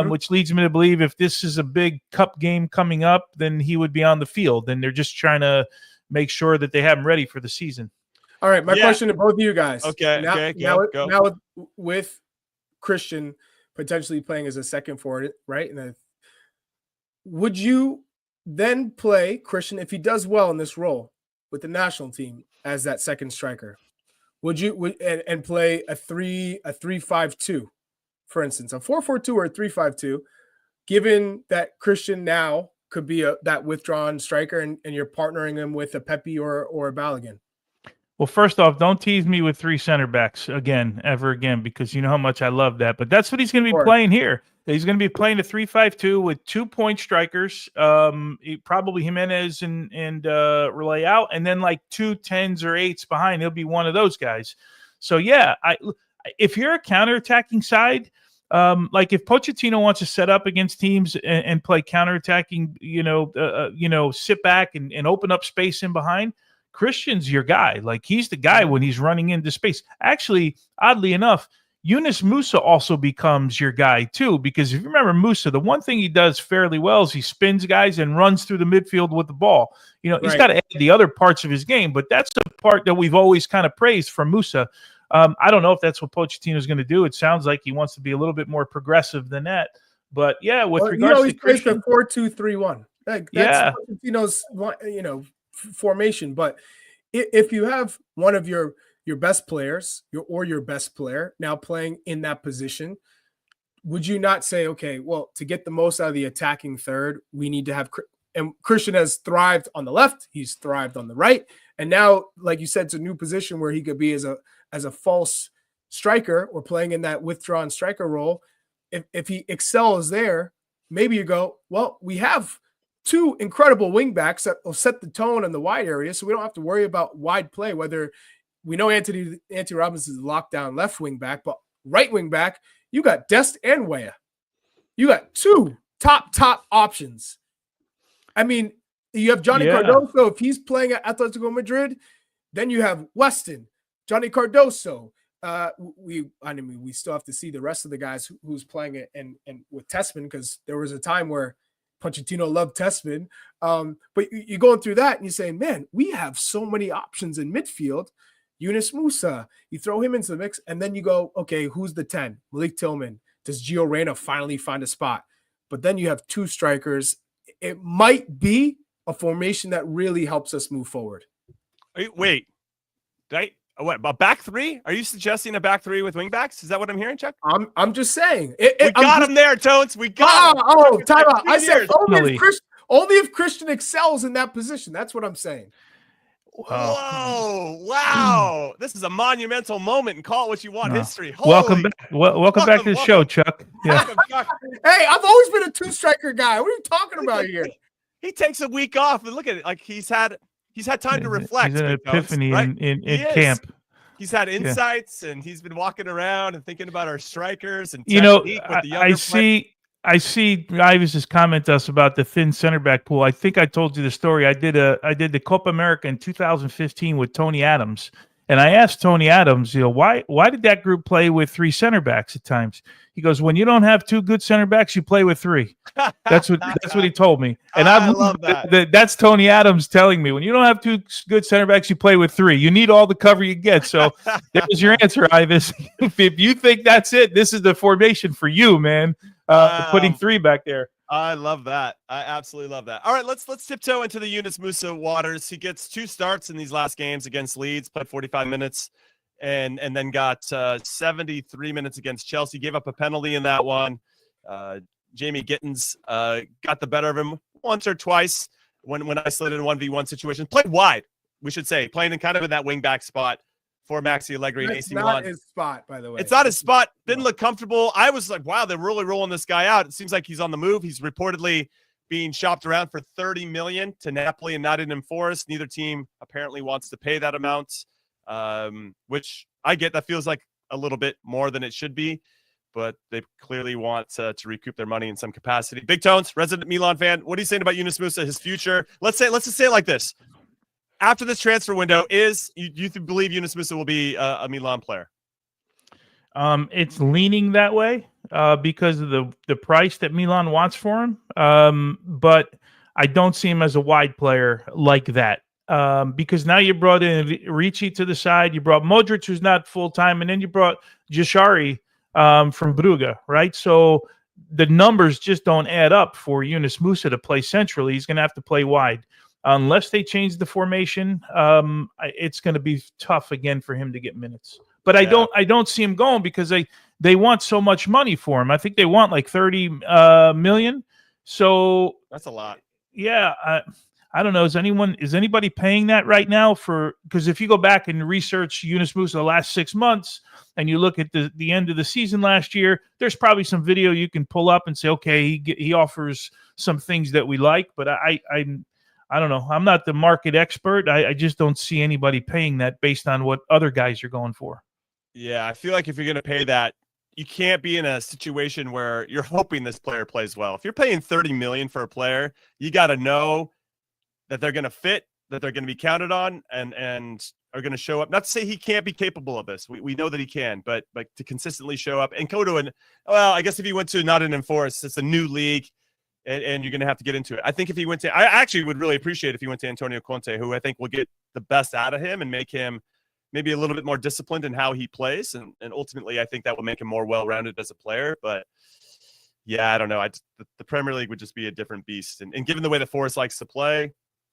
Speaker 2: Which leads me to believe if this is a big cup game coming up, then he would be on the field. And they're just trying to make sure that they have him ready for the season.
Speaker 3: All right, my question to both of you guys.
Speaker 1: Okay, go.
Speaker 3: Now with Christian potentially playing as a second forward, right? And would you then play Christian if he does well in this role with the national team as that second striker? Would you and play a 3-5-2? For instance, a 4-4-2 or a 3-5-2, given that Christian now could be that withdrawn striker and you're partnering him with a Pepe or a Balogun?
Speaker 2: Well, first off, don't tease me with 3 center backs ever again, because you know how much I love that. But that's what he's going to be playing here. He's going to be playing a 3-5-2 with 2 point strikers, probably Jimenez and Relay out, and then like 2 10s or 8s behind. He'll be one of those guys. So, yeah, if you're a counterattacking side, Like if Pochettino wants to set up against teams and play counterattacking, sit back and open up space in behind, Christian's your guy. Like he's the guy when he's running into space. Actually, oddly enough, Yunus Musa also becomes your guy too, because if you remember Musa, the one thing he does fairly well is he spins guys and runs through the midfield with the ball. He's got to add the other parts of his game, but that's the part that we've always kind of praised from Musa. I don't know if that's what Pochettino is going to do. It sounds like he wants to be a little bit more progressive than that. But yeah, with regards to Christian,
Speaker 3: 4-2-3-1. That's Pochettino's formation. But if you have one of your best players, your best player now playing in that position, would you not say, okay, well, to get the most out of the attacking third, we need to have – and Christian has thrived on the left, he's thrived on the right, and now, like you said, it's a new position where he could be as a false striker or playing in that withdrawn striker role. If he excels there, maybe you go, well, we have two incredible wing backs that will set the tone in the wide area, so we don't have to worry about wide play, whether – we know Anthony Robinson is lockdown left wing back, but right wing back, you got Dest and Weah. You got two top options. I mean, you have Johnny Cardoso. If he's playing at Atletico Madrid, then you have Weston, Johnny Cardoso. We still have to see the rest of the guys who's playing it and with Tessman, because there was a time where Pochettino loved Tessman. But you're going through that and you're saying, man, we have so many options in midfield. Yunus Musa, you throw him into the mix, and then you go, okay, who's the 10? Malik Tillman. Does Gio Reyna finally find a spot? But then you have two strikers. It might be a formation that really helps us move forward.
Speaker 1: Wait, a back three? Are you suggesting a back three with wingbacks? Is that what I'm hearing, Chuck?
Speaker 3: I'm just saying.
Speaker 1: We got him there, Tones. We got him.
Speaker 3: Oh, time out. I said only if Christian excels in that position. That's what I'm saying.
Speaker 1: Whoa! Wow! This is a monumental moment, and call it what you want. History.
Speaker 2: Welcome back to the show, Chuck. Yeah.
Speaker 3: Hey, I've always been a two-striker guy. What are you talking about here?
Speaker 1: He takes a week off, and look at it. Like he's had time to reflect.
Speaker 2: He's an epiphany
Speaker 1: right?
Speaker 2: in camp.
Speaker 1: He's had insights, and he's been walking around and thinking about our strikers and
Speaker 2: I see Ives' comment to us about the thin center back pool. I think I told you the story. I did the Copa America in 2015 with Tony Adams, and I asked Tony Adams, why did that group play with three center backs at times? He goes, when you don't have two good center backs, you play with three. That's what he told me, and I love that. That's Tony Adams telling me, when you don't have two good center backs, you play with three. You need all the cover you get. So that was your answer, Ives. If you think that's it, this is the formation for you, man. Putting three back there.
Speaker 1: I love that. I absolutely love that. All right, let's tiptoe into the Yunus Musa waters. He gets two starts in these last games against Leeds, played 45 minutes, and then got 73 minutes against Chelsea. Gave up a penalty in that one. Jamie Gittins got the better of him once or twice when isolated in 1v1 situations. Played wide, we should say, playing in kind of in that wing back spot for Maxi Allegri and AC Milan.
Speaker 3: It's not his spot, by the way.
Speaker 1: It's not his spot. Didn't look comfortable. I was like, wow, they're really rolling this guy out. It seems like he's on the move. He's reportedly being shopped around for $30 million to Napoli and Nottingham Forest. Neither team apparently wants to pay that amount, which I get. That feels like a little bit more than it should be, but they clearly want to recoup their money in some capacity. Big Tones, resident Milan fan, what are you saying about Yunus Musa, his future? Let's just say it like this. After this transfer window, you believe Yunus Musa will be a Milan player?
Speaker 2: It's leaning that way because of the price that Milan wants for him. But I don't see him as a wide player like that. Because now you brought in Ricci to the side, you brought Modric, who's not full-time, and then you brought Jashari from Brugge, right? So the numbers just don't add up for Yunus Musa to play centrally. He's going to have to play wide. Unless they change the formation, it's going to be tough again for him to get minutes. But yeah. I don't see him going because they want so much money for him. I think they want like 30 million. So
Speaker 1: that's a lot.
Speaker 2: Yeah, I don't know. Is anybody paying that right now? Because if you go back and research Yunus Musa the last 6 months and you look at the end of the season last year, there's probably some video you can pull up and say, okay, he offers some things that we like. But I don't know. I'm not the market expert. I just don't see anybody paying that based on what other guys are going for.
Speaker 1: Yeah, I feel like if you're going to pay that, you can't be in a situation where you're hoping this player plays well. If you're paying $30 million for a player, you got to know that they're going to fit, that they're going to be counted on, and are going to show up. Not to say he can't be capable of this. We know that he can, but to consistently show up and go to I guess if he went to not an enforced, it's a new league, and you're going to have to get into it. I think if he went to, I actually would really appreciate if he went to Antonio Conte, who I think will get the best out of him and make him maybe a little bit more disciplined in how he plays. And ultimately, I think that will make him more well-rounded as a player. But yeah, I don't know. The Premier League would just be a different beast. And given the way that Forrest likes to play,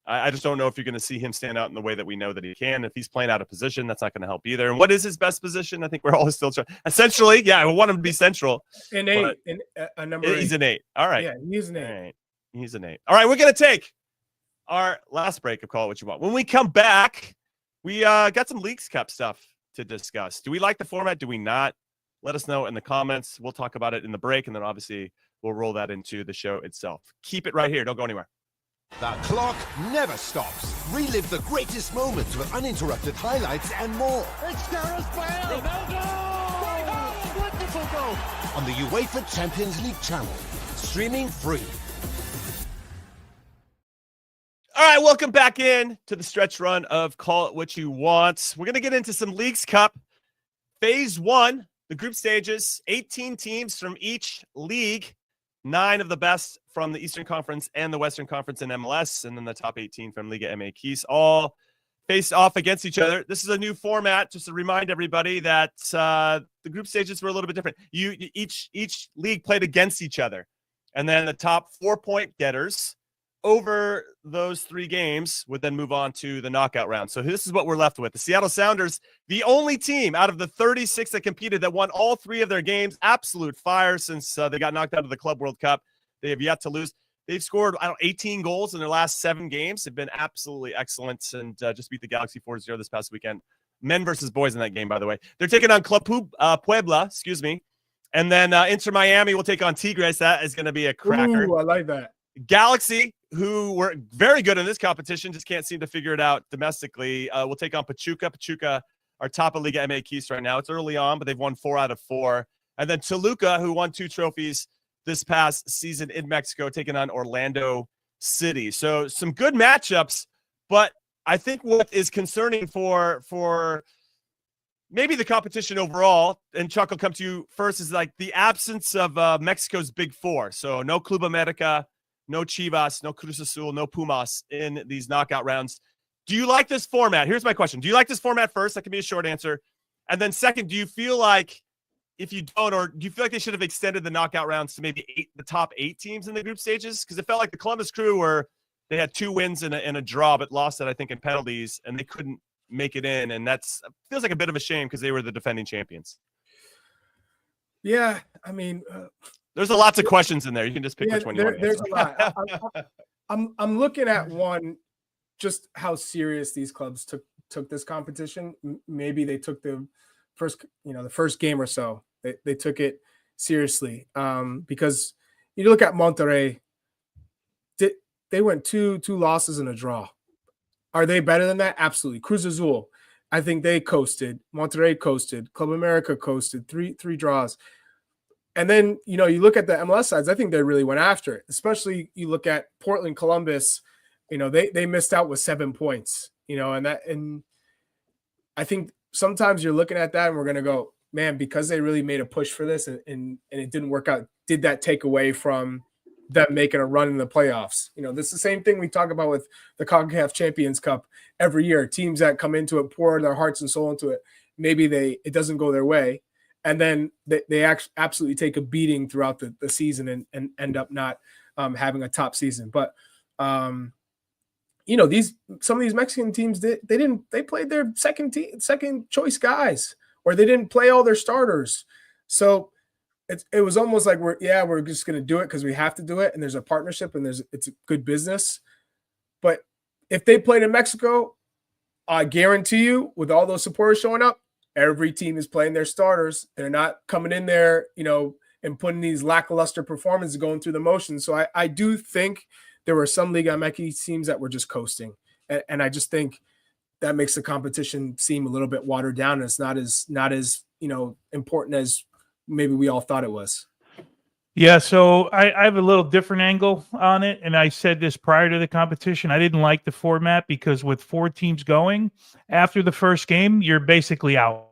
Speaker 1: I just don't know if you're going to see him stand out in the way that we know that he can. If he's playing out of position, that's not going to help either. And what is his best position? I think we're all still trying. Essentially, yeah, I want him to be central.
Speaker 3: An 8, a number 8.
Speaker 1: He's an 8. All right.
Speaker 3: Yeah, he's an 8.
Speaker 1: All right. He's an 8. All right, we're going to take our last break of Call It What You Want. When we come back, we got some Leagues Cup stuff to discuss. Do we like the format? Do we not? Let us know in the comments. We'll talk about it in the break, and then obviously we'll roll that into the show itself. Keep it right here. Don't go anywhere.
Speaker 5: The clock never stops. Relive the greatest moments with uninterrupted highlights and more.
Speaker 6: It's Gareth Bale! Ronaldo! Wonderful goal!
Speaker 5: On the UEFA Champions League channel. Streaming free.
Speaker 1: All right, welcome back in to the stretch run of Call It What You Want. We're going to get into some Leagues Cup. Phase 1, the group stages, 18 teams from each league, 9 of the best from the Eastern Conference and the Western Conference in MLS, and then the top 18 from Liga MX, all face off against each other. This is a new format, just to remind everybody that the group stages were a little bit different. Each league played against each other, and then the top 4-point getters over those 3 games would then move on to the knockout round. So this is what we're left with. The Seattle Sounders, the only team out of the 36 that competed that won all 3 of their games. Absolute fire since they got knocked out of the Club World Cup. They have yet to lose. They've scored, 18 goals in their last 7 games. They've been absolutely excellent and just beat the Galaxy 4-0 this past weekend. Men versus boys in that game, by the way. They're taking on Club Puebla, and then Inter Miami will take on Tigres. That is going to be a cracker.
Speaker 3: Ooh, I like that.
Speaker 1: Galaxy, who were very good in this competition, just can't seem to figure it out domestically. We'll take on Pachuca. Pachuca are top of Liga MX right now. It's early on, but they've won 4 out of 4. And then Toluca, who won 2 trophies this past season in Mexico, taking on Orlando City. So some good matchups, but I think what is concerning for maybe the competition overall, and Chuck will come to you first, is like the absence of Mexico's Big 4. So no Club America, no Chivas, no Cruz Azul, no Pumas in these knockout rounds. Do you like this format? Here's my question. Do you like this format first? That can be a short answer. And then second, do you feel like if you don't, or do you feel like they should have extended the knockout rounds to maybe the top 8 teams in the group stages? Because it felt like the Columbus Crew they had 2 wins and a draw, but lost it, I think, in penalties, and they couldn't make it in. And that's feels like a bit of a shame because they were the defending champions.
Speaker 3: Yeah, I mean,
Speaker 1: there's a lots of questions in there. You can just pick which one you want.
Speaker 3: There's a lot. I'm looking at one, just how serious these clubs took this competition. Maybe they took the first game or so. They took it seriously because you look at Monterrey. They went two losses and a draw. Are they better than that? Absolutely. Cruz Azul, I think they coasted. Monterrey coasted. Club America coasted. Three draws. And then, you look at the MLS sides, I think they really went after it. Especially you look at Portland, Columbus, they missed out with 7 points, and I think sometimes you're looking at that and we're going to go, man, because they really made a push for this and it didn't work out. Did that take away from them making a run in the playoffs? This is the same thing we talk about with the CONCACAF Champions Cup every year. Teams that come into it, pour their hearts and soul into it. Maybe it doesn't go their way. And then they absolutely take a beating throughout the season and end up not having a top season. But, some of these Mexican teams, they played their second choice guys, or they didn't play all their starters. So it was almost like we're just going to do it because we have to do it. And there's a partnership and it's a good business. But if they played in Mexico, I guarantee you with all those supporters showing up, every team is playing their starters. They're not coming in there, and putting these lackluster performances going through the motions. So I do think there were some Liga MX teams that were just coasting. And I just think that makes the competition seem a little bit watered down. And it's not as important as maybe we all thought it was.
Speaker 2: Yeah, so I have a little different angle on it, and I said this prior to the competition. I didn't like the format because with 4 teams going, after the first game, you're basically out.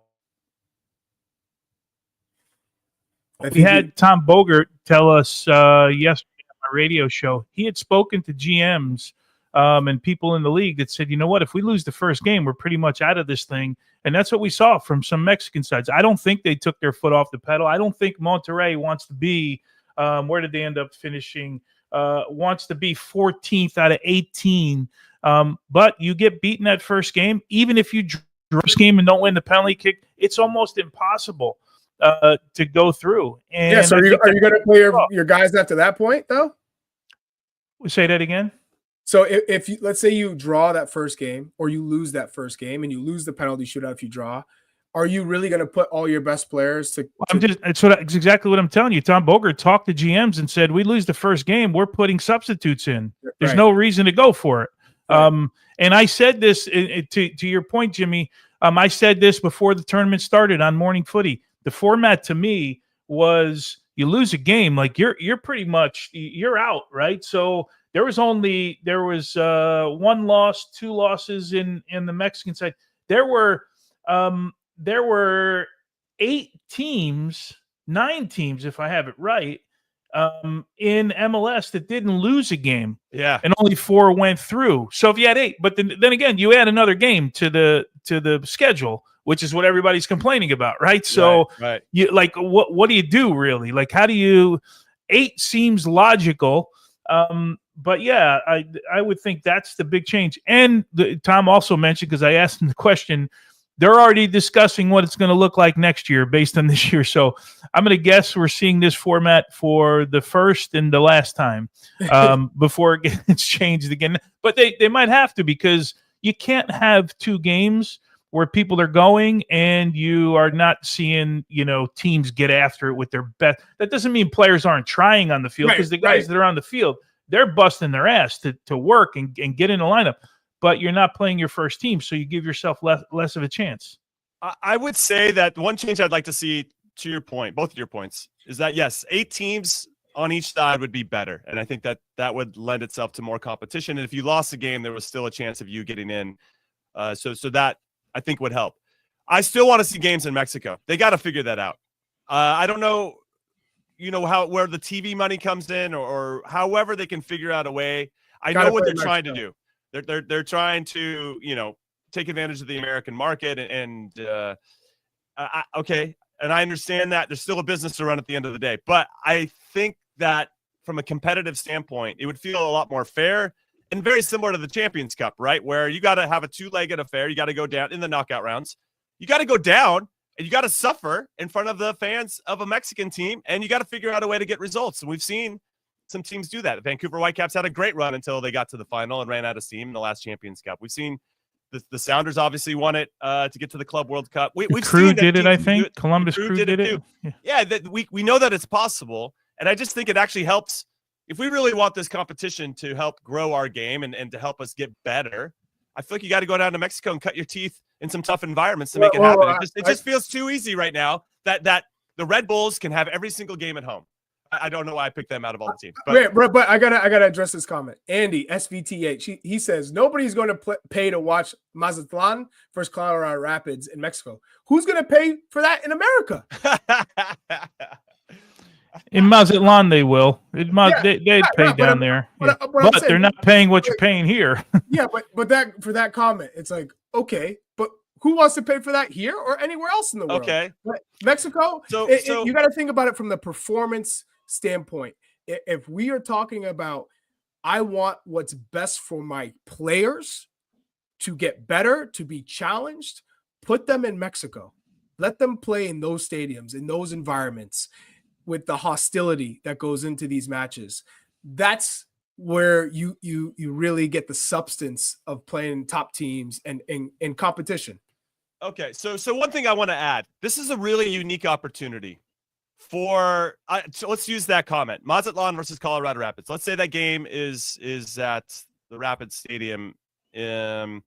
Speaker 2: We had Tom Bogert tell us yesterday on my radio show, he had spoken to GMs and people in the league that said, you know what, if we lose the first game, we're pretty much out of this thing. And that's what we saw from some Mexican sides. I don't think they took their foot off the pedal. I don't think Monterrey wants to be where did they end up finishing? Wants to be 14th out of 18. But you get beaten that first game. Even if you draw this game and don't win the penalty kick, it's almost impossible to go through. And
Speaker 3: yeah, so are you going to play your guys after that point, though?
Speaker 2: Say that again?
Speaker 3: So if you, let's say you draw that first game or you lose that first game and you lose the penalty shootout if you draw, are you really going to put all your best players to
Speaker 2: it's exactly what I'm telling you. Tom Bogert talked to GMs and said, we lose the first game, we're putting substitutes in. There's no reason to go for it. Right. And I said this to your point, Jimmy. I said this before the tournament started on Morning Footy. The format to me was you lose a game, like you're pretty much you're out, right? So there was 1 loss, 2 losses in the Mexican side. There were 8 teams, 9 teams, if I have it right, in MLS that didn't lose a game.
Speaker 1: Yeah,
Speaker 2: and only 4 went through. So if you had 8, but then again, you add another game to the schedule, which is what everybody's complaining about, right? So
Speaker 1: right.
Speaker 2: You like what do you do really? Like how do you? 8 seems logical. But yeah, I would think that's the big change. And Tom also mentioned, because I asked him the question, they're already discussing what it's going to look like next year based on this year. So I'm going to guess we're seeing this format for the first and the last time before it gets changed again. But they might have to, because you can't have 2 games where people are going and you are not seeing, teams get after it with their best. That doesn't mean players aren't trying on the field, because the guys that are on the field, they're busting their ass to work and get in the lineup. But you're not playing your first team, so you give yourself less of a chance.
Speaker 1: I would say that one change I'd like to see, to your point, both of your points, is that, yes, 8 teams on each side would be better. And I think that would lend itself to more competition. And if you lost a game, there was still a chance of you getting in. So that, I think, would help. I still want to see games in Mexico. They got to figure that out. I don't know, where the TV money comes in, or however they can figure out a way. I know what they're trying to do. They're trying to, take advantage of the American market, and okay. And I understand that there's still a business to run at the end of the day, but I think that from a competitive standpoint, it would feel a lot more fair and very similar to the Champions Cup, right? Where you got to have a 2-legged affair. You got to go down in the knockout rounds. You got to go down and you got to suffer in front of the fans of a Mexican team, and you got to figure out a way to get results. And we've seen some teams do that. The Vancouver Whitecaps had a great run until they got to the final and ran out of steam in the last Champions Cup. We've seen the Sounders obviously won it to get to the Club World Cup. We've
Speaker 2: Crew
Speaker 1: seen
Speaker 2: did it, I think. Columbus Crew did it
Speaker 1: too. Yeah, we know that it's possible, and I just think it actually helps. If we really want this competition to help grow our game and to help us get better, I feel like you got to go down to Mexico and cut your teeth in some tough environments to make it happen. It just feels too easy right now that the Red Bulls can have every single game at home. I don't know why I picked them out of all the teams.
Speaker 3: But I gotta address this comment. Andy SVTH, he says nobody's going to pay to watch Mazatlan versus Colorado Rapids in Mexico. Who's going to pay for that in America?
Speaker 2: In Mazatlan, they will. They'd pay down there, but they're not paying what you're paying here.
Speaker 3: Yeah, but that for that comment, it's like, okay, but who wants to pay for that here or anywhere else in the world?
Speaker 1: Okay,
Speaker 3: but Mexico. So you got to think about it from the performance standpoint. If we are talking about, I want what's best for my players to get better, to be challenged, put them in Mexico. Let them play in those stadiums, in those environments, with the hostility that goes into these matches. That's where you really get the substance of playing top teams and in competition.
Speaker 1: Okay, so one thing I want to add, this is a really unique opportunity for so let's use that comment. Mazatlan versus Colorado Rapids. Let's say that game is at the Rapids Stadium. That's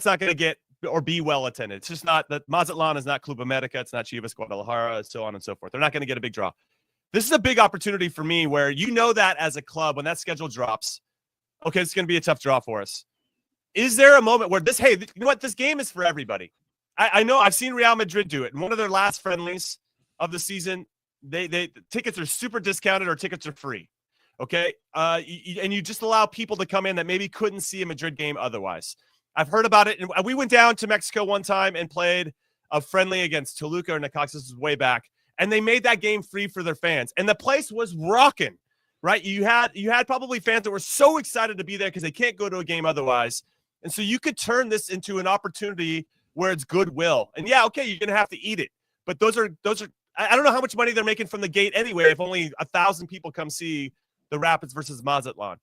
Speaker 1: not going to get or be well attended. It's just not that Mazatlan is not Club America. It's not Chivas Guadalajara, so on and so forth. They're not going to get a big draw. This is a big opportunity for me where you know that as a club, when that schedule drops, okay, it's going to be a tough draw for us. Is there a moment where hey, you know what? This game is for everybody. I know I've seen Real Madrid do it. In one of their last friendlies of the season, they tickets are super discounted or tickets are free. Okay. And you just allow people to come in that maybe couldn't see a Madrid game otherwise. I've heard about it. And we went down to Mexico one time and played a friendly against Toluca or Necaxa. This was way back. And they made that game free for their fans. And the place was rocking, right? You had probably fans that were so excited to be there because they can't go to a game otherwise. And so you could turn this into an opportunity where it's goodwill. And yeah, okay, you're going to have to eat it. But those are I don't know how much money they're making from the gate anyway if only 1,000 people come see the Rapids versus Mazatlan.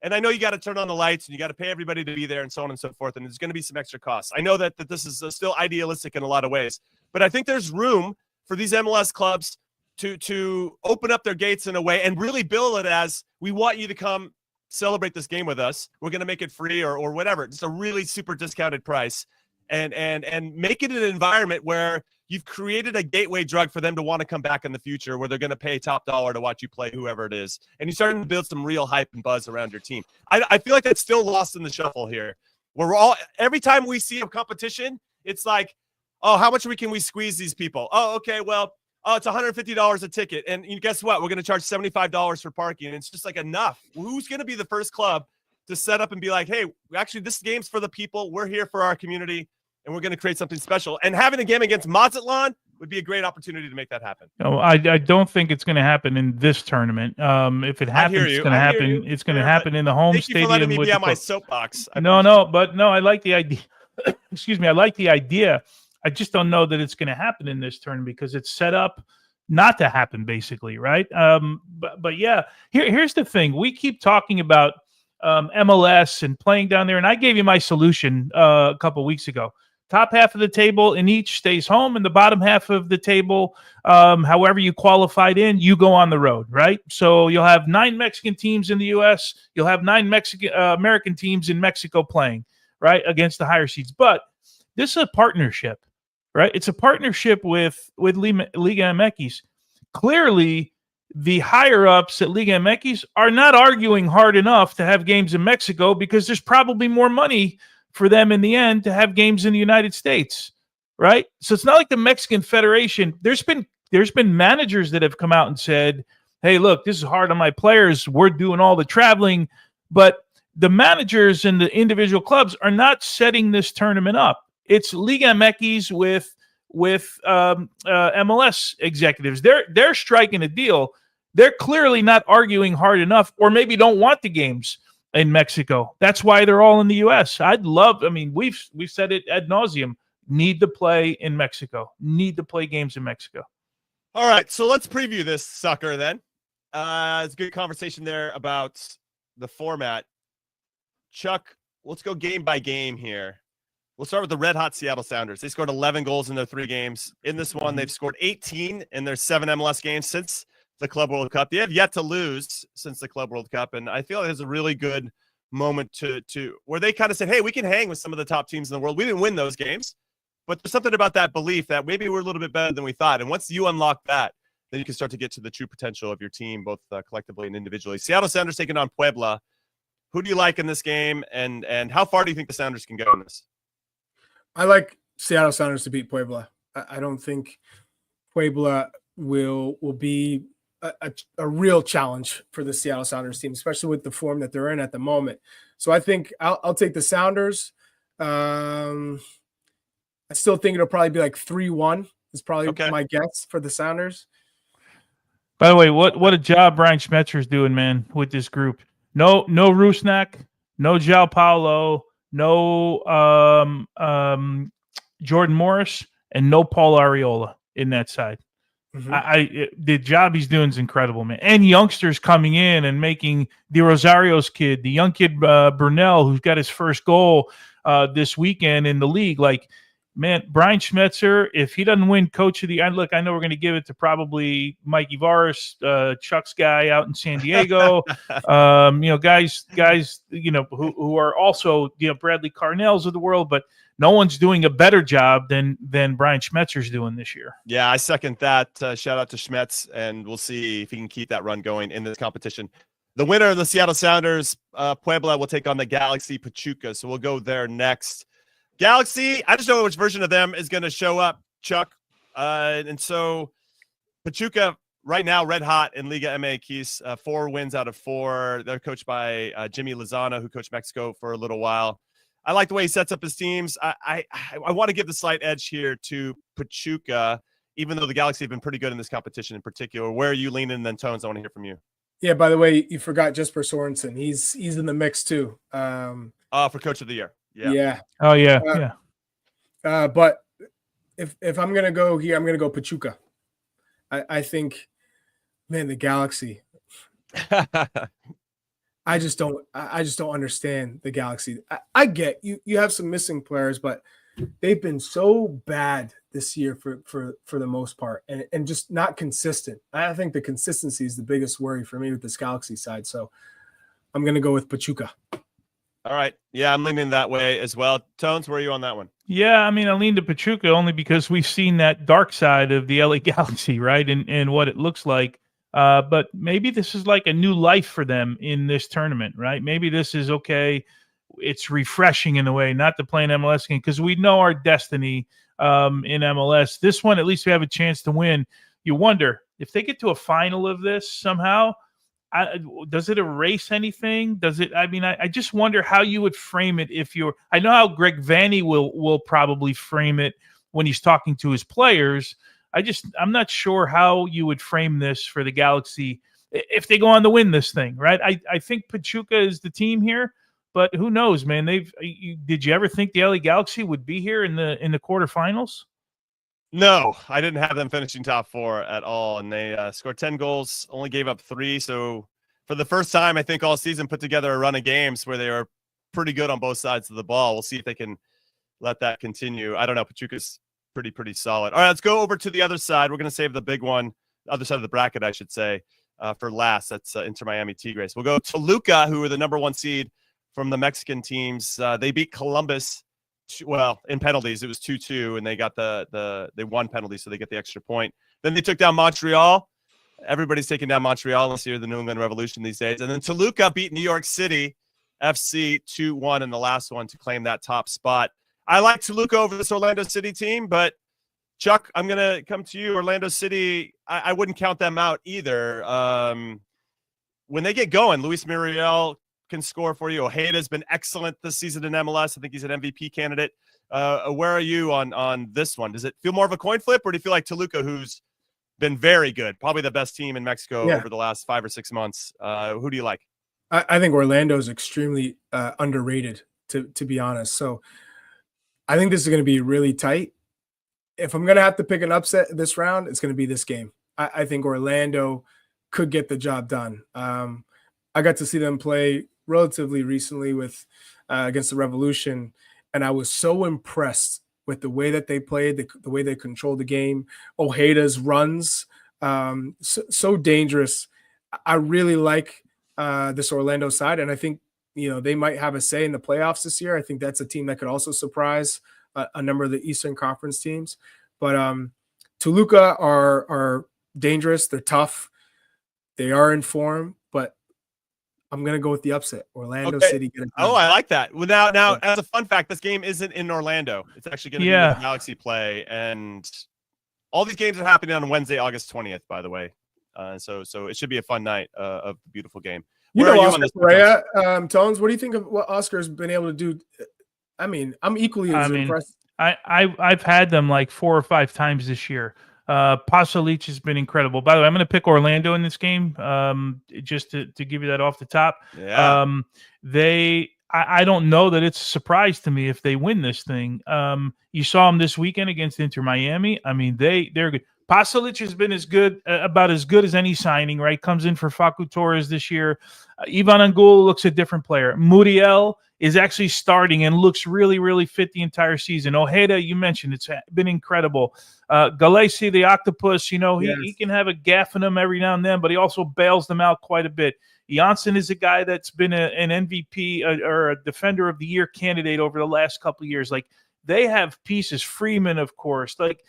Speaker 1: And I know you got to turn on the lights and you got to pay everybody to be there and so on and so forth. And there's going to be some extra costs. I know that this is still idealistic in a lot of ways, but I think there's room for these MLS clubs to open up their gates in a way and really bill it as, we want you to come celebrate this game with us. We're going to make it free or whatever. Just a really super discounted price and make it an environment where you've created a gateway drug for them to want to come back in the future, where they're going to pay top dollar to watch you play whoever it is. And you're starting to build some real hype and buzz around your team. I feel like that's still lost in the shuffle here, where every time we see a competition, it's like, oh, how much can we squeeze these people? Oh, okay, well, it's $150 a ticket. And guess what? We're going to charge $75 for parking. And it's just like, enough. Who's going to be the first club to set up and be like, hey, actually, this game's for the people. We're here for our community, and we're going to create something special. And having a game against Mazatlan would be a great opportunity to make that happen.
Speaker 2: No, I don't think it's going to happen in this tournament. If it happens, it's going to happen. It's going to happen in the home
Speaker 1: thank
Speaker 2: stadium.
Speaker 1: You for letting me
Speaker 2: with
Speaker 1: be on my soapbox.
Speaker 2: No, I like the idea. Excuse me. I like the idea. I just don't know that it's going to happen in this tournament because it's set up not to happen, basically, right? But yeah, here's the thing. We keep talking about MLS and playing down there, and I gave you my solution a couple weeks ago. Top half of the table in each stays home, and the bottom half of the table, however you qualified in, you go on the road, right? So you'll have 9 Mexican teams in the U.S. You'll have 9 American teams in Mexico playing, right, against the higher seeds. But this is a partnership, right? It's a partnership with Liga MX. Clearly, the higher-ups at Liga MX are not arguing hard enough to have games in Mexico because there's probably more money for them in the end to have games in the United States, right? So it's not like the Mexican Federation. There's been managers that have come out and said, hey, look, this is hard on my players. We're doing all the traveling. But the managers and the individual clubs are not setting this tournament up. It's Liga MX with MLS executives. They're striking a deal. They're clearly not arguing hard enough, or maybe don't want the games in Mexico. That's why they're all in the U.S. We've said it ad nauseum. Need to play in Mexico. Need to play games in Mexico.
Speaker 1: All right, so let's preview this sucker then. It's a good conversation there about the format. Chuck, let's go game by game here. We'll start with the red-hot Seattle Sounders. They scored 11 goals in their 3 games. In this one, they've scored 18 in their 7 MLS games since the Club World Cup. They have yet to lose since the Club World Cup, and I feel like it's a really good moment to where they kind of said, hey, we can hang with some of the top teams in the world. We didn't win those games, but there's something about that belief that maybe we're a little bit better than we thought. And once you unlock that, then you can start to get to the true potential of your team, both collectively and individually. Seattle Sounders taking on Puebla. Who do you like in this game, and how far do you think the Sounders can go in this?
Speaker 3: I like Seattle Sounders to beat Puebla. I don't think Puebla will be a real challenge for the Seattle Sounders team, especially with the form that they're in at the moment. So I think I'll take the Sounders. I still think it'll probably be like 3-1 is probably my guess for the Sounders.
Speaker 2: By the way, what a job Brian Schmetzer's doing, man, with this group. No Rusnak, no João Paulo, no Jordan Morris, and no Paul Arriola in that side. Mm-hmm. The job he's doing is incredible, man. And youngsters coming in and making De Rosario's kid, the young kid Brunel, who's got his first goal this weekend in the league. Like, man, Brian Schmetzer, if he doesn't win Coach of the Year, look, I know we're going to give it to probably Mike Ivaris, Chuck's guy out in San Diego. Guys, who are also Bradley Carnells of the world, but no one's doing a better job than Brian Schmetzer's doing this year.
Speaker 1: Yeah, I second that. Shout out to Schmetz, and we'll see if he can keep that run going in this competition. The winner of the Seattle Sounders, Puebla, will take on the Galaxy Pachuca. So we'll go there next. Galaxy, I just don't know which version of them is going to show up, Chuck. And so Pachuca right now, red hot in Liga MX, 4 wins out of 4. They're coached by Jimmy Lozano, who coached Mexico for a little while. I like the way he sets up his teams. I want to give the slight edge here to Pachuca, even though the Galaxy have been pretty good in this competition in particular. Where are you leaning? And then Tones, I want to hear from you.
Speaker 3: Yeah, by the way, you forgot Jesper Sorensen. He's in the mix too.
Speaker 1: For Coach of the Year. Yeah.
Speaker 2: Oh, yeah.
Speaker 3: But if I'm gonna go here, I'm gonna go Pachuca. I think, man, the Galaxy. I just don't understand the Galaxy. I get you have some missing players, but they've been so bad this year for the most part, and just not consistent. I think the consistency is the biggest worry for me with this Galaxy side. So I'm gonna go with Pachuca.
Speaker 1: All right. Yeah, I'm leaning that way as well. Tones, where are you on that one?
Speaker 2: Yeah, I mean, I lean to Pachuca only because we've seen that dark side of the LA Galaxy, right, and what it looks like. But maybe this is like a new life for them in this tournament, right? Maybe this is okay. It's refreshing in a way not to play an MLS game because we know our destiny in MLS. This one, at least we have a chance to win. You wonder if they get to a final of this somehow, does it erase anything? Does it? I mean, I just wonder how you would frame it if you're. I know how Greg Vanny will probably frame it when he's talking to his players. I'm not sure how you would frame this for the Galaxy if they go on to win this thing, right? I think Pachuca is the team here, but who knows, man? Did you ever think the LA Galaxy would be here in the quarterfinals?
Speaker 1: No, I didn't have them finishing top 4 at all, and they scored 10 goals, only gave up 3. So for the first time, I think all season, put together a run of games where they are pretty good on both sides of the ball. We'll see if they can let that continue. I don't know. Pachuca's pretty solid. All right, let's go over to the other side. We're going to save the big one, other side of the bracket, I should say, for last. That's Inter Miami Tigres. We'll go to Toluca, who are the number 1 seed from the Mexican teams. They beat Columbus. Well, in penalties, it was 2-2, and they got they won penalties, so they get the extra point. Then they took down Montreal. Everybody's taking down Montreal unless you're the New England Revolution these days. And then Toluca beat New York City FC 2-1 in the last one to claim that top spot. I like Toluca over this Orlando City team, but Chuck, I'm going to come to you. Orlando City, I wouldn't count them out either. When they get going, Luis Muriel can score for you. Ojeda's been excellent this season in MLS. I think he's an MVP candidate. Where are you on this one? Does it feel more of a coin flip, or do you feel like Toluca, who's been very good, probably the best team in Mexico over the last 5 or 6 months? Who do you like?
Speaker 3: I think Orlando is extremely underrated, to be honest. So I think this is going to be really tight. If I'm going to have to pick an upset this round, it's going to be this game. I think Orlando could get the job done. I got to see them play relatively recently with against the Revolution, and I was so impressed with the way that they played, the way they controlled the game. Ojeda's runs, so dangerous. I really like this Orlando side, and I think they might have a say in the playoffs this year. I think that's a team that could also surprise a number of the Eastern Conference teams. But Toluca are dangerous. They're tough. They are in form, but I'm going to go with the upset. Orlando City.
Speaker 1: Oh, I like that. Well, now, as a fun fact, this game isn't in Orlando. It's actually going to be where the Galaxy play. And all these games are happening on Wednesday, August 20th, by the way. So it should be a fun night of a beautiful game.
Speaker 3: Oscar Perea, Tones, what do you think of what Oscar's been able to do? I mean, I'm equally as impressed.
Speaker 2: I've had them like 4 or 5 times this year. Pulisic has been incredible. By the way, I'm going to pick Orlando in this game, just to give you that off the top.
Speaker 1: Yeah.
Speaker 2: I don't know that it's a surprise to me if they win this thing. You saw them this weekend against Inter Miami. I mean, they're good. Pulisic has been about as good as any signing, right? Comes in for Facu Torres this year. Ivan Angulo looks a different player. Muriel is actually starting and looks really, really fit the entire season. Ojeda, you mentioned, it's been incredible. Galesi, the octopus, he can have a gaff in him every now and then, but he also bails them out quite a bit. Janssen is a guy that's been an MVP or a Defender of the Year candidate over the last couple of years. Like, they have pieces. Freeman, of course, like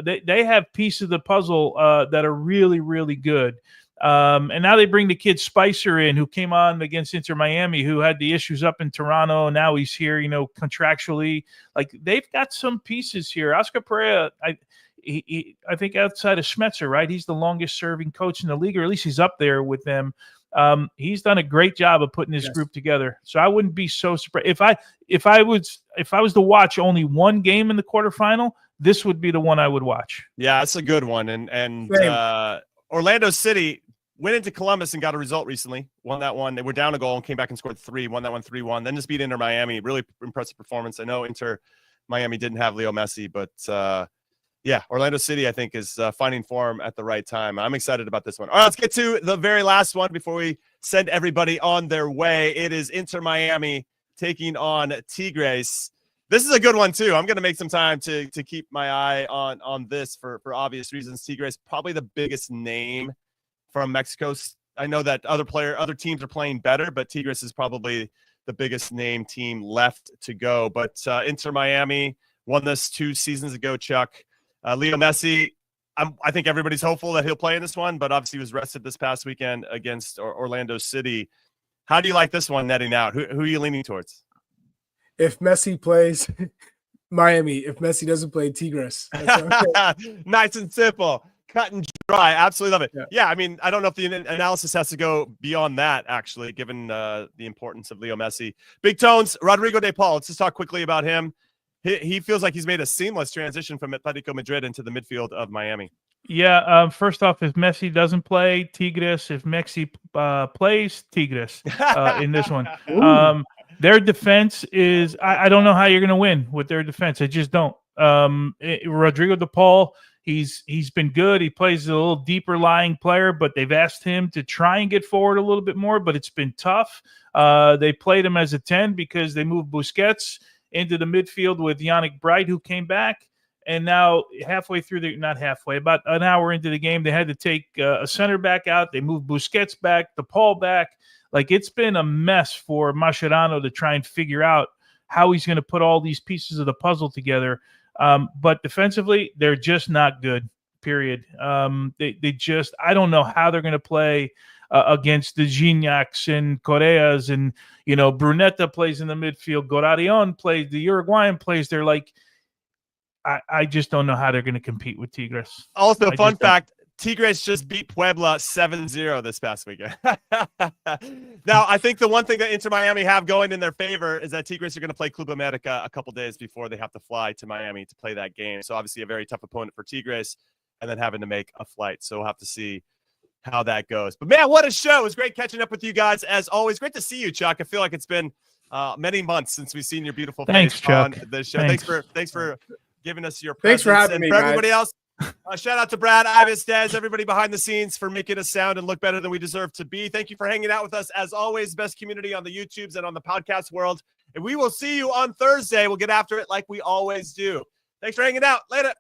Speaker 2: they have pieces of the puzzle that are really, really good. And now they bring the kid Spicer in, who came on against Inter Miami, who had the issues up in Toronto. And now he's here, contractually. Like, they've got some pieces here. Oscar Pereira, I think outside of Schmetzer, right? He's the longest serving coach in the league, or at least he's up there with them. He's done a great job of putting this group together. So I wouldn't be so surprised if I was to watch only one game in the quarterfinal, this would be the one I would watch.
Speaker 1: Yeah, that's a good one. And Orlando City went into Columbus and got a result recently. Won that one. They were down a goal and came back and scored 3. Won that one 3-1. Then just beat Inter Miami. Really impressive performance. I know Inter Miami didn't have Leo Messi, but yeah, Orlando City, I think, is finding form at the right time. I'm excited about this one. All right, let's get to the very last one before we send everybody on their way. It is Inter Miami taking on Tigres. This is a good one, too. I'm going to make some time to keep my eye on this for obvious reasons. Tigres, probably the biggest name from Mexico. I know that other teams are playing better, but Tigres is probably the biggest name team left to go. But Inter Miami won this 2 seasons ago, Chuck. Leo Messi, I think everybody's hopeful that he'll play in this one, but obviously he was rested this past weekend against Orlando City. How do you like this one netting out? Who are you leaning towards?
Speaker 3: If Messi plays Miami, if Messi doesn't play Tigres.
Speaker 1: Nice and simple. Cut and dry. Absolutely love it.
Speaker 3: Yeah.
Speaker 1: I mean, I don't know if the analysis has to go beyond that, actually, given the importance of Leo Messi. Big Tones, Rodrigo de Paul. Let's just talk quickly about him. He feels like he's made a seamless transition from Atletico Madrid into the midfield of Miami.
Speaker 2: Yeah, first off, if Messi doesn't play, Tigres. If Messi plays, Tigres in this one. Their defense is – I don't know how you're going to win with their defense. I just don't. Rodrigo de Paul, he's been good. He plays a little deeper lying player, but they've asked him to try and get forward a little bit more, but it's been tough. They played him as a 10 because they moved Busquets into the midfield with Yannick Bright, who came back. And now halfway through about an hour into the game, they had to take a center back out. They moved Busquets back, DePaul back. Like, it's been a mess for Mascherano to try and figure out how he's going to put all these pieces of the puzzle together. But defensively, they're just not good, period. They just – I don't know how they're going to play against the Gignacs and Correas, and Brunetta plays in the midfield. Gorarion plays, the Uruguayan plays. They're like, I just don't know how they're going to compete with Tigres.
Speaker 1: Also, fun fact: Tigres just beat Puebla 7-0 this past weekend. Now, I think the one thing that Inter Miami have going in their favor is that Tigres are going to play Club America a couple days before they have to fly to Miami to play that game. So obviously, a very tough opponent for Tigres, and then having to make a flight. So we'll have to see how that goes. But man, what a show. It was great catching up with you guys as always. Great to see you, Chuck. I feel like it's been many months since we've seen your beautiful face on the show. Thanks for giving us your presence.
Speaker 3: Thanks for having me,
Speaker 1: for everybody
Speaker 3: guys.
Speaker 1: else, shout out to Brad, Ives, Des, everybody behind the scenes for making us sound and look better than we deserve to be. Thank you for hanging out with us. As always, best community on the YouTubes and on the podcast world. And we will see you on Thursday. We'll get after it like we always do. Thanks for hanging out. Later.